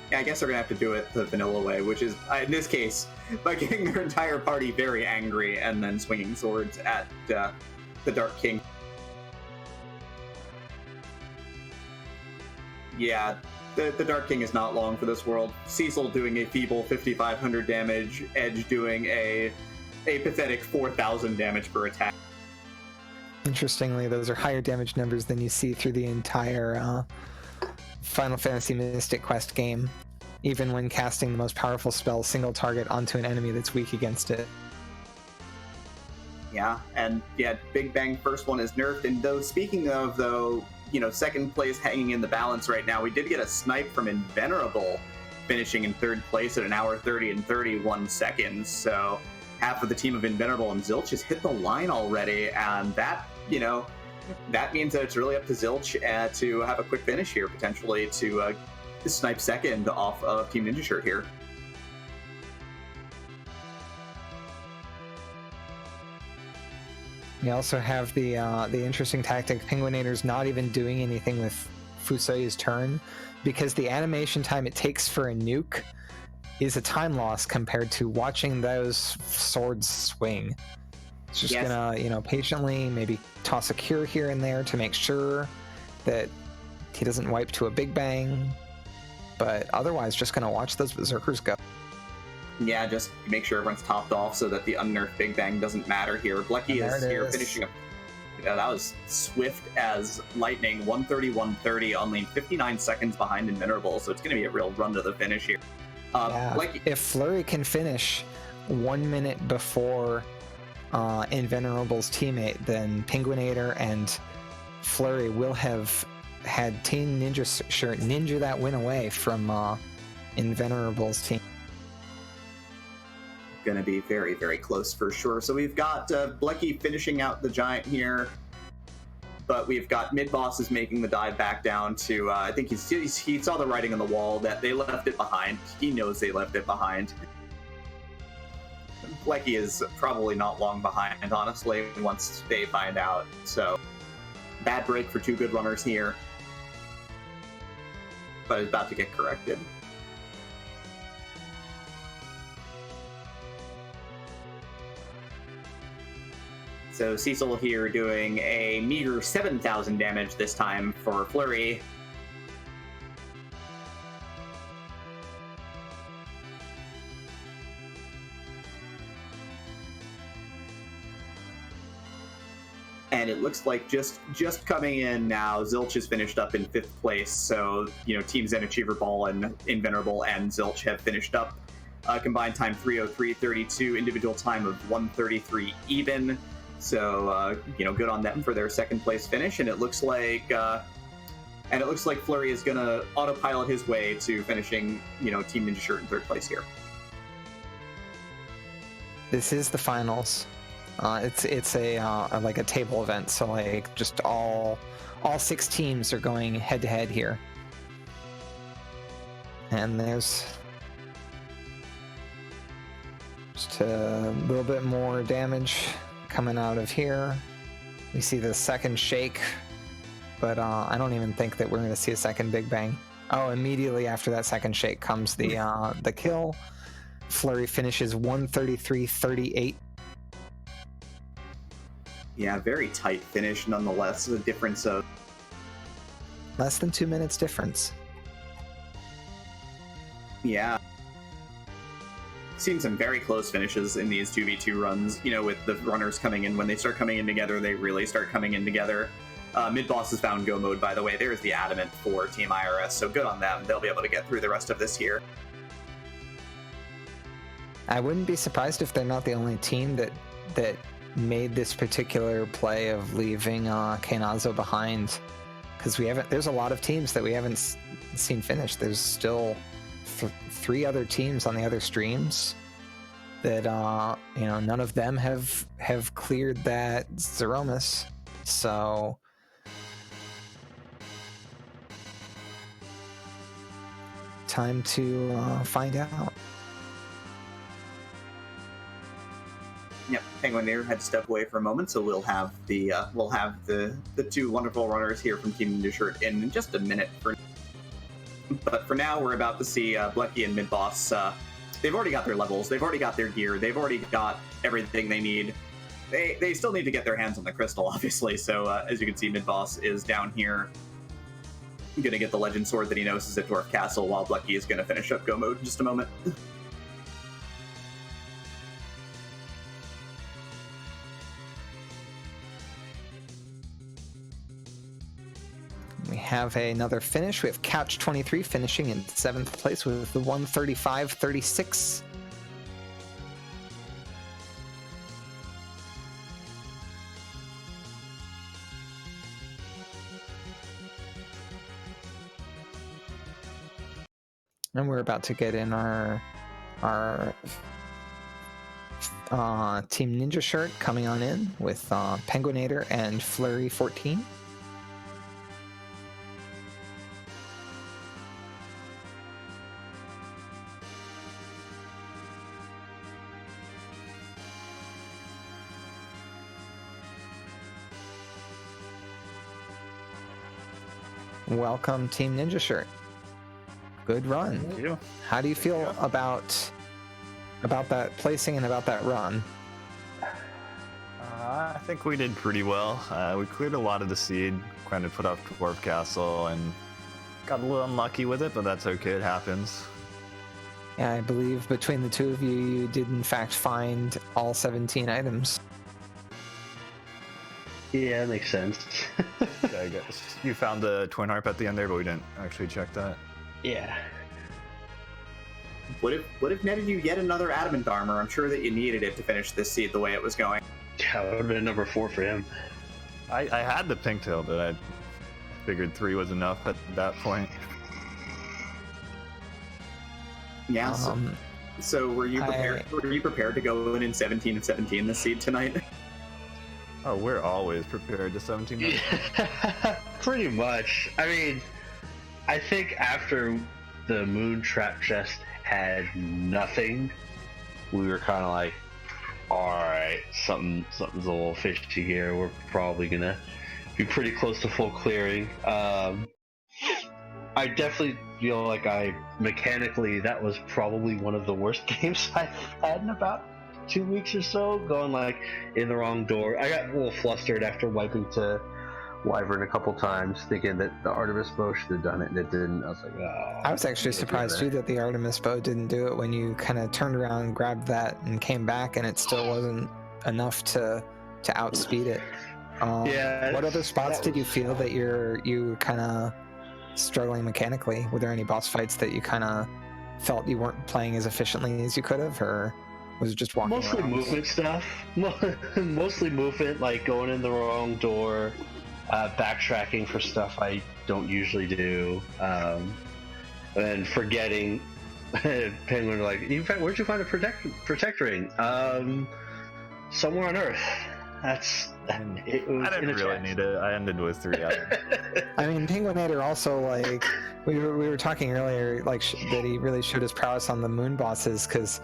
Yeah, I guess they're gonna have to do it the vanilla way, which is, in this case, by getting their entire party very angry and then swinging swords at the Dark King. Yeah, the Dark King is not long for this world. Cecil doing a feeble 5,500 damage, Edge doing a pathetic 4,000 damage per attack. Interestingly, those are higher damage numbers than you see through the entire Final Fantasy Mystic Quest game, even when casting the most powerful spell single target onto an enemy that's weak against it. Yeah, and yeah, Big Bang first one is nerfed, and speaking of, second place hanging in the balance right now, we did get a snipe from Invenerable, finishing in third place at 1 hour 30 and 31 seconds, so half of the team of Invenerable and Zilch has hit the line already, and that means that it's really up to Zilch to have a quick finish here, potentially to snipe second off of Team Ninja Shirt here. We also have the interesting tactic. Penguin8r's not even doing anything with Fusoya's turn, because the animation time it takes for a nuke is a time loss compared to watching those swords swing. It's just gonna, patiently maybe toss a cure here and there to make sure that he doesn't wipe to a Big Bang, but otherwise just gonna watch those berserkers go. Yeah, just make sure everyone's topped off so that the unnerfed Big Bang doesn't matter here. Blechy is here finishing up. Yeah, that was swift as lightning, 130, only 59 seconds behind Invenerable, so it's going to be a real run to the finish here. Blechy, if Fleury can finish 1 minute before Invenerable's teammate, then Penguin8r and Fleury will have had Team Ninja Shirt ninja that win away from Invenerable's team. Going to be very, very close for sure. So we've got Blechy finishing out the Giant here, but we've got Midboss is making the dive back down to, I think he saw the writing on the wall that they left it behind. He knows they left it behind. Blechy is probably not long behind, honestly, once they find out. So, bad break for two good runners here, but it's about to get corrected. So Cecil here doing a meager 7,000 damage this time for Flurry. And it looks like just coming in now, Zilch is finished up in 5th place. So, Team Zen Achiever Ball and Invenerable and Zilch have finished up. Combined time 3:03:32, individual time of 1:33 even. So, good on them for their 2nd place finish. And it looks like Flurry is gonna autopilot his way to finishing, Team Ninja Shirt in 3rd place here. This is the finals. It's a like a table event, so like just all 6 teams are going head to head here, and there's just a little bit more damage coming out of here. We see the 2nd shake, but I don't even think that we're going to see a 2nd Big Bang. Oh, immediately after that 2nd shake comes the kill. Flurry finishes 133-38. Yeah, very tight finish nonetheless. A difference of less than 2 minutes difference. Yeah. Seen some very close finishes in these 2v2 runs, with the runners coming in. When they start coming in together, they really start coming in together. Midboss has found go mode, by the way. There's the adamant for Team IRS, so good on them. They'll be able to get through the rest of this here. I wouldn't be surprised if they're not the only team that made this particular play of leaving Kainazo behind, because there's a lot of teams that we haven't seen finish. There's still 3 other teams on the other streams that none of them have cleared that Zeromus. So time to find out. Yep, penguin8r had to step away for a moment, so we'll have the 2 wonderful runners here from Team Ninja Shirt in just a minute. But for now, we're about to see Blechy and Midboss. They've already got their levels, they've already got their gear, they've already got everything they need. They still need to get their hands on the crystal, obviously. So as you can see, Midboss is down here, going to get the legend sword that he knows is at Dwarf Castle, while Blechy is going to finish up go mode in just a moment. We have another finish. We have Couch23 finishing in 7th place with the 135-36. And we're about to get in our Team Ninja Shirt coming on in with penguin8r and fleury14. Welcome, Team Ninja Shirt. Good run. Thank you. How do you feel about that placing and about that run? I think we did pretty well. We cleared a lot of the seed, kind of put up Dwarf Castle, and got a little unlucky with it, but that's okay. It happens. Yeah, I believe between the 2 of you, you did in fact find all 17 items. Yeah, that makes sense. Yeah, I guess you found the twin harp at the end there, but we didn't actually check that. Yeah. What if netted you yet another adamant armor? I'm sure that you needed it to finish this seed the way it was going. Yeah, that would have been number 4 for him. I had the pink tail, but I figured 3 was enough at that point. Yeah. So were you prepared? Were you prepared to go in 17 of 17 this seed tonight? Oh, we're always prepared to 17 minutes. Pretty much. I mean, I think after the moon trap chest had nothing, we were kind of like, alright, something's a little fishy here. We're probably gonna be pretty close to full clearing. I definitely feel like mechanically, that was probably one of the worst games I've had in about 2 weeks or so, going like in the wrong door. I got a little flustered after wiping to Wyvern a couple times, thinking that the Artemis bow should have done it, and it didn't. I was like, oh. I was actually surprised too that the Artemis bow didn't do it when you kind of turned around, grabbed that, and came back, and it still wasn't enough to outspeed it. Yeah. What other spots did you feel that you kind of struggling mechanically? Were there any boss fights that you kind of felt you weren't playing as efficiently as you could have, or was it just walking Mostly around? movement stuff. Mostly movement, like going in the wrong door, backtracking for stuff I don't usually do, and forgetting. Penguin, like, where'd you find a protect ring? Somewhere on Earth. I didn't really need it. I ended with 3 out. I mean, Penguin8r also, like, we were talking earlier, like, that he really showed his prowess on the moon bosses, because,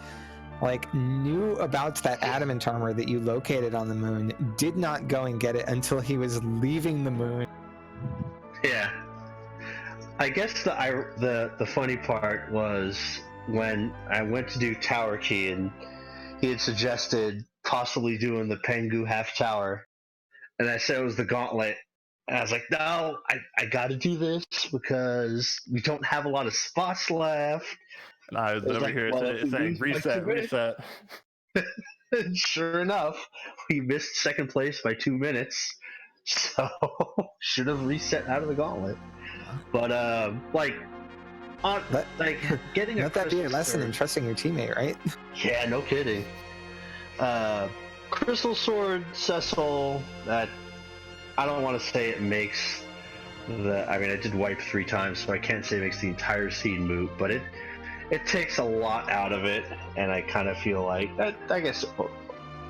like, knew about that adamant armor that you located on the moon, did not go and get it until he was leaving the moon. Yeah. I guess the funny part was when I went to do Tower Key, and he had suggested possibly doing the Pengu half tower, and I said it was the gauntlet, and I was like, no, I gotta do this because we don't have a lot of spots left. And I was over here saying, reset. And sure enough, we missed second place by 2 minutes, so should have reset out of the gauntlet. But getting let that be a lesson in trusting your teammate, right? Yeah, no kidding. Crystal Sword, Cecil, that I don't want to say it makes I did wipe 3 times, so I can't say it makes the entire scene moot, but it takes a lot out of it, and I kind of feel like I guess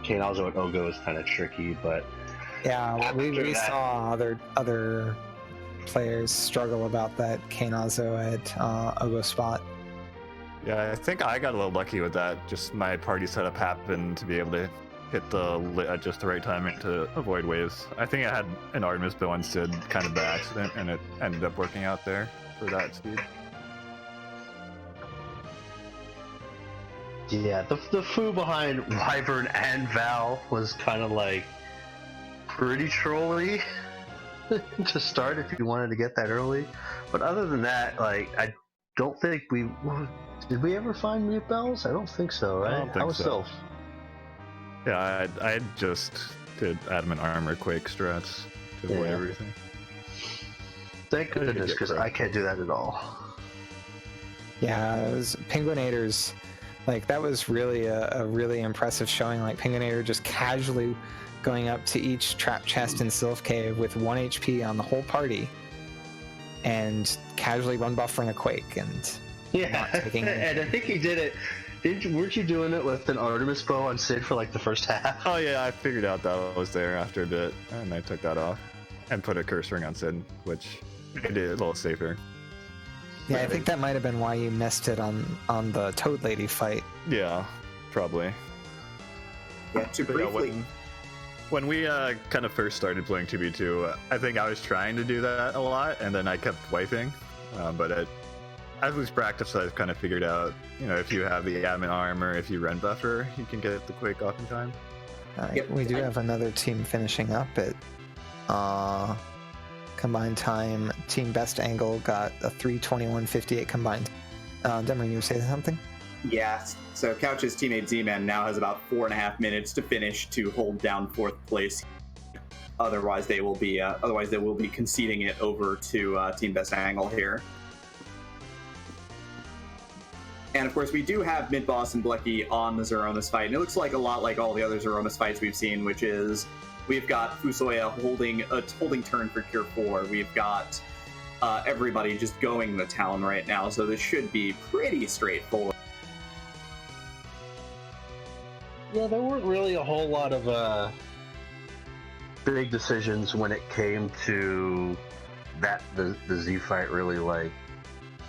Kainazo and Ogo is kind of tricky, but yeah, we saw other players struggle about that Kainazo at Ogo spot. Yeah, I think I got a little lucky with that. Just my party setup happened to be able to hit the lit at just the right timing to avoid waves. I think I had an Artemis bow on Sid kind of by accident, and it ended up working out there for that speed. Yeah, the foo behind Wyvern and Val was kind of like pretty trolly to start if you wanted to get that early. But other than that, like, I don't think did we ever find mute bells? I don't think so, right? I don't think so. Sylph? Yeah, I just did adamant armor quake strats to avoid everything. Thank goodness, because I can't do that at all. Yeah, it was Penguin8r's. Like, that was really a really impressive showing. Like, Penguin8r just casually going up to each trap chest in Sylph Cave with 1 HP on the whole party, and casually run buffering a quake and not taking and I think he did it. Weren't you doing it with an Artemis bow on Sid for like the first half? Oh yeah, I figured out that was there after a bit, and I took that off and put a curse ring on Sid, which made it a little safer. Yeah, I think that might have been why you missed it on the Toad Lady fight. Yeah, probably. Yeah, to briefly. When we kind of first started playing 2v2, I think I was trying to do that a lot, and then I kept wiping. But as we practiced, I kind of figured out, if you have the adamant armor, if you run buffer, you can get the quake off in time. Yep. We do have another team finishing up at combined time. Team Best Angle got a 3:21.58 combined. Demerine, you were saying something? Yeah, so Couch's teammate Z-Man now has about 4.5 minutes to finish to hold down 4th place. Otherwise, they will be conceding it over to Team Best Angle here. And of course, we do have Midboss and Blechy on the Zeromus fight, and it looks like a lot like all the other Zeromus fights we've seen, which is we've got Fusoya holding turn for Cure 4. We've got everybody just going to town right now, so this should be pretty straightforward. Yeah, there weren't really a whole lot of big decisions when it came to the Z fight. Really, like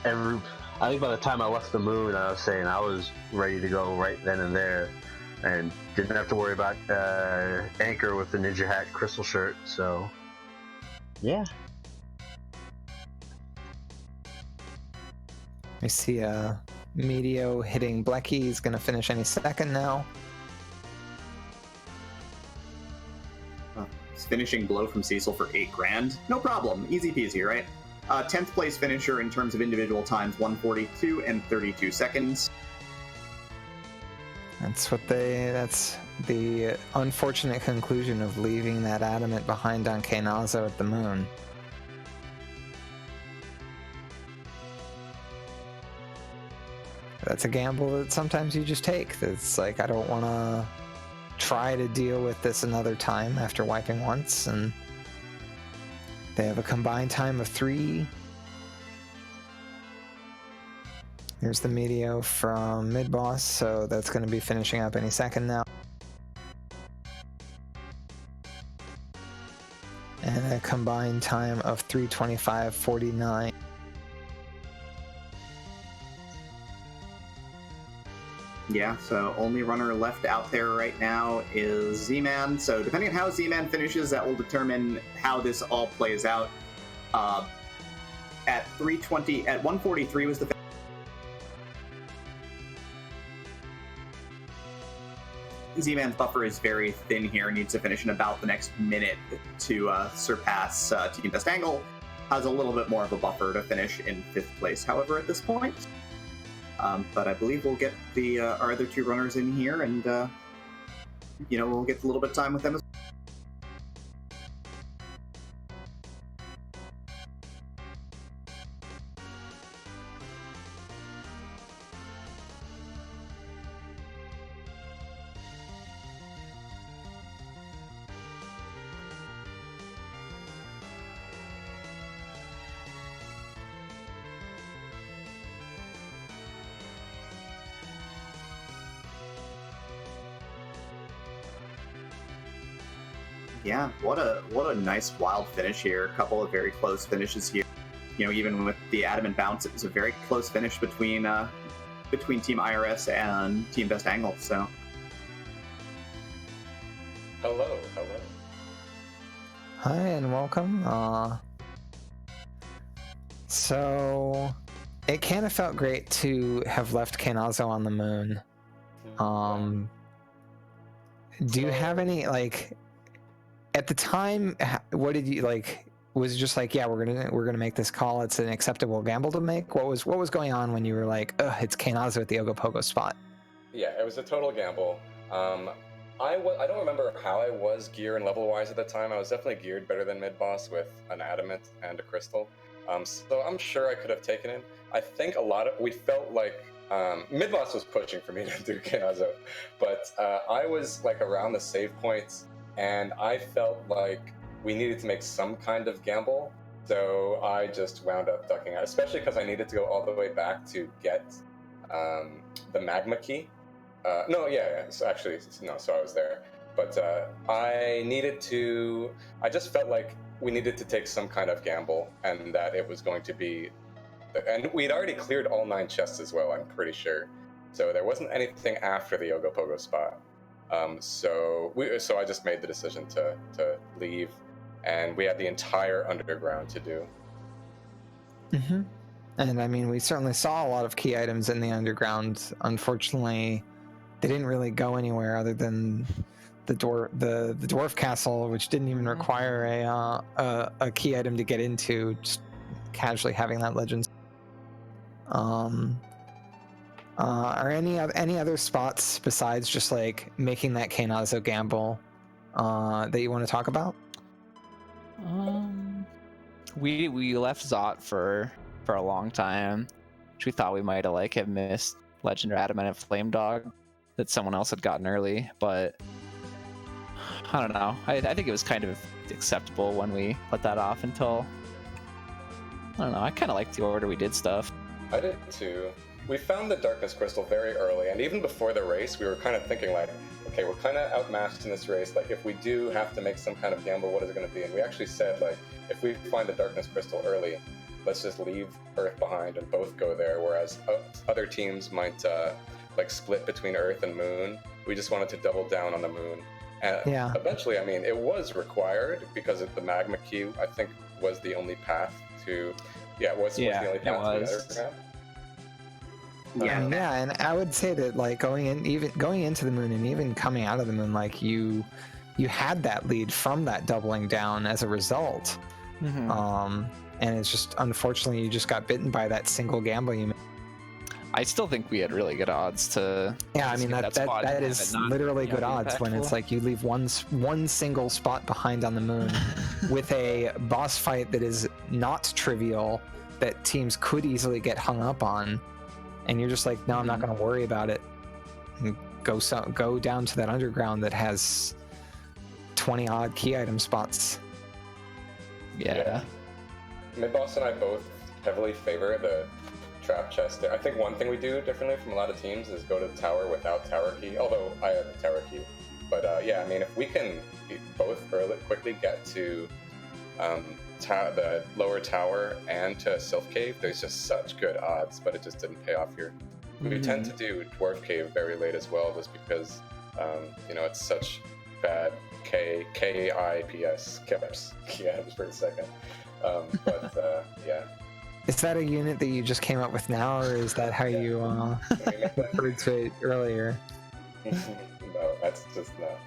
I think by the time I left the moon, I was saying I was ready to go right then and there, and didn't have to worry about Anchor with the Ninja Hat crystal shirt. So, yeah. I see Medio hitting Blechy. He's going to finish any second now. Finishing blow from Cecil for 8 grand. No problem. Easy peasy, right? 10th place finisher in terms of individual times, 1:42 and 32 seconds. That's the unfortunate conclusion of leaving that adamant behind on Kainazo at the moon. That's a gamble that sometimes you just take. It's like, I don't want to try to deal with this another time after wiping once, and they have a combined time of 3. Here's the Meteor from Midboss, so that's going to be finishing up any second now. And a combined time of 3:25:49. Yeah, so only runner left out there right now is Z-Man. So depending on how Z-Man finishes, that will determine how this all plays out. At 1:43 was the Z-Man's buffer is very thin here, needs to finish in about the next minute to surpass Team Best Angle. Has a little bit more of a buffer to finish in 5th place, however, at this point. But I believe we'll get our other 2 runners in here, and we'll get a little bit of time with them as well. Yeah, what a nice wild finish here. A couple of very close finishes here. Even with the adamant bounce, it was a very close finish between Team IRS and Team Best Angle. So, hello. Hi and welcome. So it kind of felt great to have left Kainazo on the moon. Do you have any, like, at the time, what did you, like, was it just like, yeah, we're gonna make this call, it's an acceptable gamble to make? What was going on when you were like, ugh, it's Kainazo at the Ogopogo spot? Yeah, it was a total gamble. I don't remember how I was gear and level wise at the time. I was definitely geared better than Midboss with an adamant and a crystal. So I'm sure I could have taken it. I think we felt like Midboss was pushing for me to do Kainazo, but I was like around the save points, and I felt like we needed to make some kind of gamble. So I just wound up ducking out, especially because I needed to go all the way back to get the magma key. So I was there. But I just felt like we needed to take some kind of gamble, and that it was going to be, and we'd already cleared all 9 chests as well, I'm pretty sure. So there wasn't anything after the Ogopogo spot. So I just made the decision to leave, and we had the entire underground to do. Mm-hmm. And I mean, we certainly saw a lot of key items in the underground. Unfortunately, they didn't really go anywhere other than the dwarf castle, which didn't even require a key item to get into, just casually having that legend. Are any other spots besides just like making that Kainazo gamble that you want to talk about? We left Zot for a long time, which we thought we might have missed Legend or Adamant and Flame Dog that someone else had gotten early, but I don't know. I think it was kind of acceptable when we put that off until, I don't know, I kind of liked the order we did stuff. I did too. We found the Darkness Crystal very early, and even before the race, we were kind of thinking like, okay, we're kind of outmatched in this race. Like, if we do have to make some kind of gamble, what is it going to be? And we actually said, like, if we find the Darkness Crystal early, let's just leave Earth behind and both go there, whereas other teams might, split between Earth and Moon. We just wanted to double down on the Moon. And eventually, I mean, it was required because the magma key, I think, was the only path to... was the only path to the underground. And I would say that, like, going into the moon and even coming out of the moon, like, you you had that lead from that doubling down as a result. And it's just, unfortunately, you just got bitten by that single gamble you made. I still think we had really good odds to. Yeah, I mean that spot that and is have it not, literally you know, good be odds when it's impactful. like you leave one single spot behind on the moon with a boss fight that is not trivial, that teams could easily get hung up on, and you're just like, no, I'm not going to worry about it. And go down to that underground that has 20 odd key item spots. Yeah. Midboss and I both heavily favor the trap chest there. I think one thing we do differently from a lot of teams is go to the tower without tower key, although I have the tower key. But yeah, I mean, if we can both quickly get to the lower tower and to Sylph Cave, there's just such good odds, but it just didn't pay off here. We tend to do Dwarf Cave very late as well, just because, you know, it's such bad KIPS, KIPS. Yeah, just for a second. But yeah. Is that a unit that you just came up with now, or is that how you referred to it earlier? No, that's just not.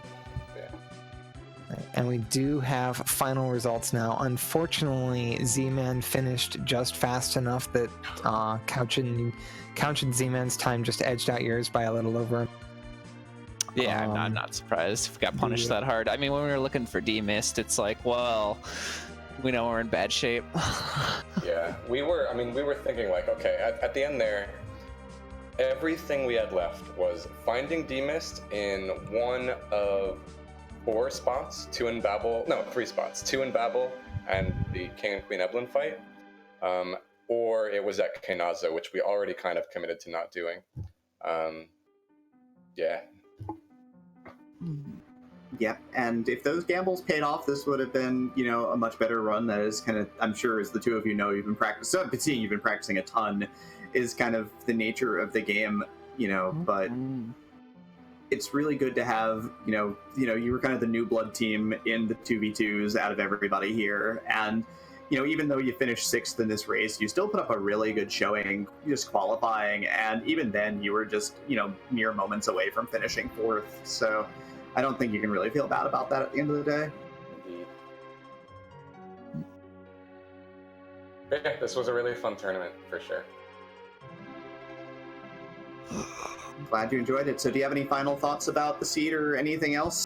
Yeah. And we do have final results now. Unfortunately, Z-Man finished just fast enough that Couch and Z-Man's time just edged out yours by a little over. Yeah, I'm not surprised if we got punished that hard. I mean, when we were looking for D-Mist, it's like, well, we know we're in bad shape. Yeah, we were thinking like, okay, at the end there, everything we had left was finding D-Mist in one of 4 spots, 2 in Babel, no, 3 spots, 2 in Babel and the King and Queen Evelyn fight, or it was at Kenaza, which we already kind of committed to not doing. Yeah. Yep, and if those gambles paid off, this would have been, you know, a much better run. That is kind of, I'm sure, as the two of you know, you've been practicing. So I've been seeing you've been practicing a ton. Is kind of the nature of the game, you know. But it's really good to have, you know, you were kind of the new blood team in the 2v2s out of everybody here, and you know, even though you finished 6th in this race, you still put up a really good showing, just qualifying, and even then, you were just, you know, mere moments away from finishing 4th. So I don't think you can really feel bad about that at the end of the day. Indeed. But yeah, this was a really fun tournament for sure. Glad you enjoyed it. So do you have any final thoughts about the seed or anything else?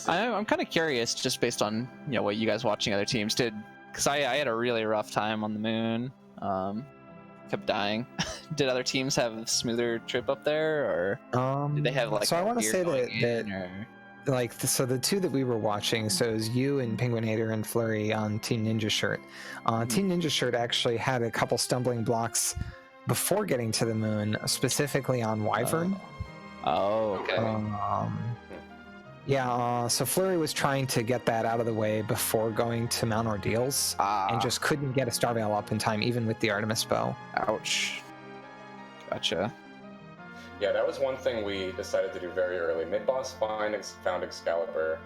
I'm kind of curious, just based on, you know, what you guys watching other teams did, because I had a really rough time on the moon. Kept dying. Did other teams have a smoother trip up there, or did they have like? So I want to say that or... like so the two that we were watching, so it was you and penguin8r and Fleury on Team Ninja Shirt. Team Ninja Shirt actually had a couple stumbling blocks before getting to the moon, specifically on Wyvern. Oh, okay. So Fleury was trying to get that out of the way before going to Mount Ordeals, and just couldn't get a Star Veil up in time, even with the Artemis bow. Ouch. Gotcha. Yeah, that was one thing we decided to do very early. Midboss found Excalibur.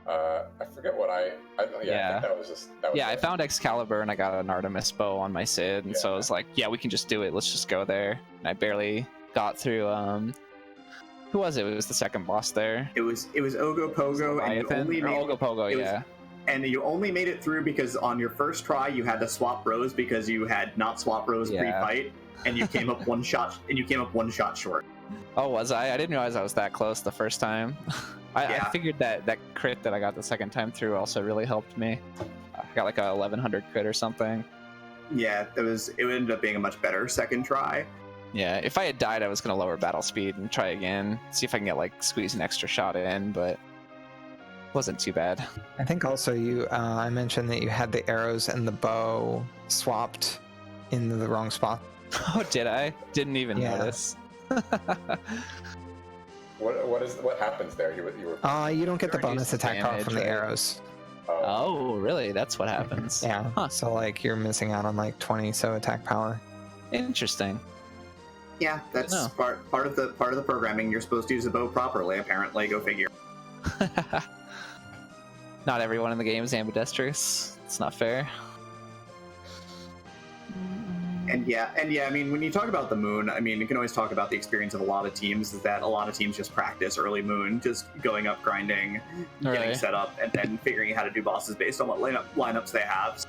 I forget what I think that was just... I found Excalibur and I got an Artemis bow on my Sid, and so I was like, yeah, we can just do it. Let's just go there. And I barely got through... Who was it? It was the second boss there. It was Ogopogo, and you only made Ogopogo, and you only made it through because on your first try you had to swap rows because you had not swapped rows pre-fight, and you came up one shot short. Oh, was I? I didn't realize I was that close the first time. I figured that crit that I got the second time through also really helped me. I got like a 1100 crit or something. Yeah, it ended up being a much better second try. Yeah, if I had died, I was going to lower battle speed and try again, see if I can get like squeeze an extra shot in, but it wasn't too bad. I think also I mentioned that you had the arrows and the bow swapped in the wrong spot. Oh, did I? Didn't even notice. What happens there? You don't get the bonus attack power from the arrows. Oh, really? That's what happens. Yeah. Huh. So like you're missing out on like 20 so attack power. Interesting. Yeah, that's part of the programming. You're supposed to use a bow properly, apparently. Go figure. Not everyone in the game is ambidextrous. It's not fair. And yeah, I mean, when you talk about the moon, I mean, you can always talk about the experience of a lot of teams, is that a lot of teams just practice early moon, just going up, grinding, getting Right. set up, and then figuring out how to do bosses based on what lineups they have.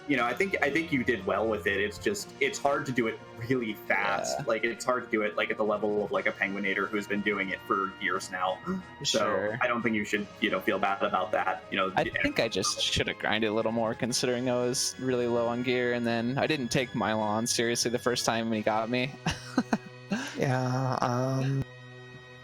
You know, I think you did well with it. It's just, it's hard to do it really fast. Yeah. Like, it's hard to do it like at the level of like a penguin8r who's been doing it for years now. So Sure. I don't think you should, feel bad about that. I think I just should have grinded a little more, considering I was really low on gear, and then I didn't take Mylon seriously the first time when he got me. Yeah.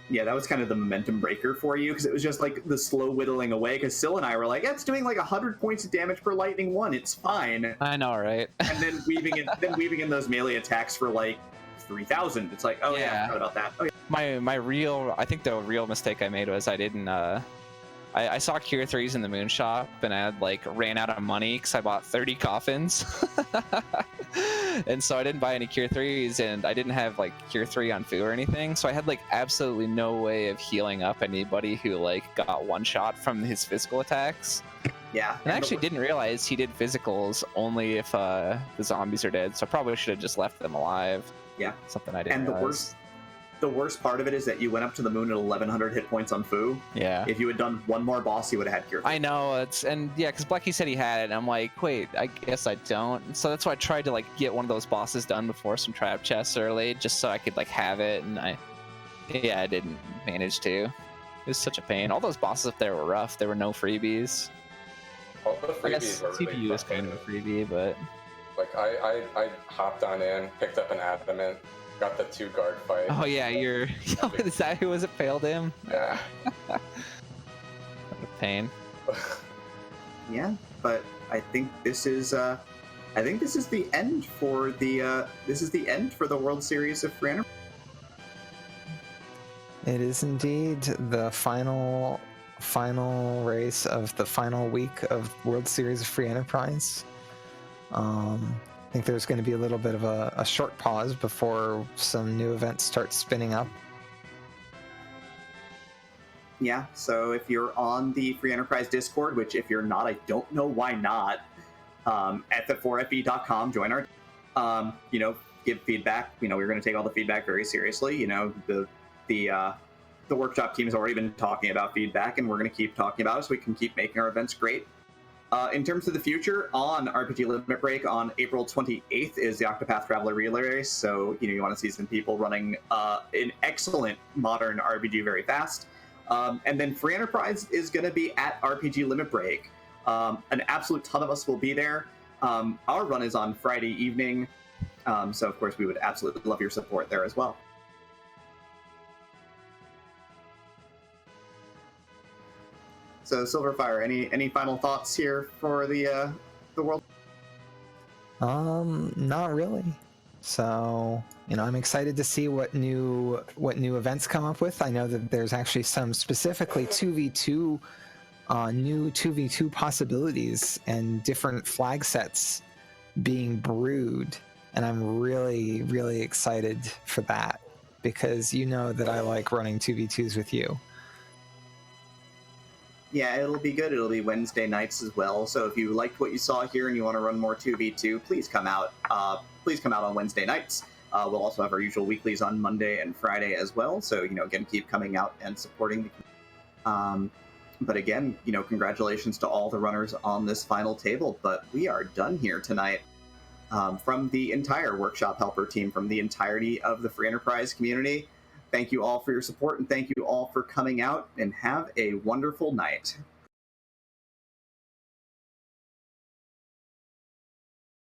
Yeah, that was kind of the momentum breaker for you, because it was just like the slow whittling away. Because Syl and I were like, it's doing like 100 points of damage per lightning one. It's fine. I know, right? And then weaving in those melee attacks for like 3,000. It's like, oh yeah, I forgot about that. Oh yeah. I think the real mistake I made was I didn't. I saw Cure 3s in the moon shop, and I had like ran out of money because I bought 30 coffins. And so I didn't buy any Cure 3s, and I didn't have like Cure 3 on Fu or anything. So I had like absolutely no way of healing up anybody who like got one shot from his physical attacks. Yeah. And I actually didn't realize he did physicals only if the zombies are dead. So I probably should have just left them alive. Yeah. Something I didn't And realize. the worst part of it is that you went up to the moon at 1,100 hit points on Fu. Yeah. If you had done one more boss, you would have had Cure. I know, because Blechy said he had it, and I'm like, wait, I guess I don't. So that's why I tried to like get one of those bosses done before some trap chests early, just so I could like have it, and I didn't manage to. It was such a pain. All those bosses up there were rough. There were no freebies. All the I guess freebies were really CPU is kind of a freebie, but Like I hopped on in, picked up an adamant, got the 2 guard fight. oh yeah, is that who was it failed him? Yeah. What a pain. Yeah, but I think this is the end for the World Series of Free Enterprise. It is indeed the final race of the final week of World Series of Free Enterprise. I think there's going to be a little bit of a short pause before some new events start spinning up. Yeah, so if you're on the Free Enterprise Discord, which if you're not, I don't know why not, ff4fe.com, join our, give feedback. We're going to take all the feedback very seriously. The workshop team has already been talking about feedback, and we're going to keep talking about it so we can keep making our events great. In terms of the future, on RPG Limit Break on April 28th is the Octopath Traveler Relay Race. So, you want to see some people running an excellent modern RPG very fast. And then Free Enterprise is going to be at RPG Limit Break. An absolute ton of us will be there. Our run is on Friday evening. So, of course, we would absolutely love your support there as well. So, sylverfyre, any final thoughts here for the world? Not really. So, I'm excited to see what new events come up with. I know that there's actually some specifically 2v2 new 2v2 possibilities and different flag sets being brewed, and I'm really, really excited for that, because you know that I like running 2v2s with you. Yeah, it'll be good. It'll be Wednesday nights as well. So if you liked what you saw here and you want to run more 2v2, please come out. Please come out on Wednesday nights. We'll also have our usual weeklies on Monday and Friday as well. So, again, keep coming out and supporting. But again, congratulations to all the runners on this final table. But we are done here tonight. From the entire Workshop Helper team, from the entirety of the Free Enterprise community, thank you all for your support, and thank you all for coming out, and have a wonderful night.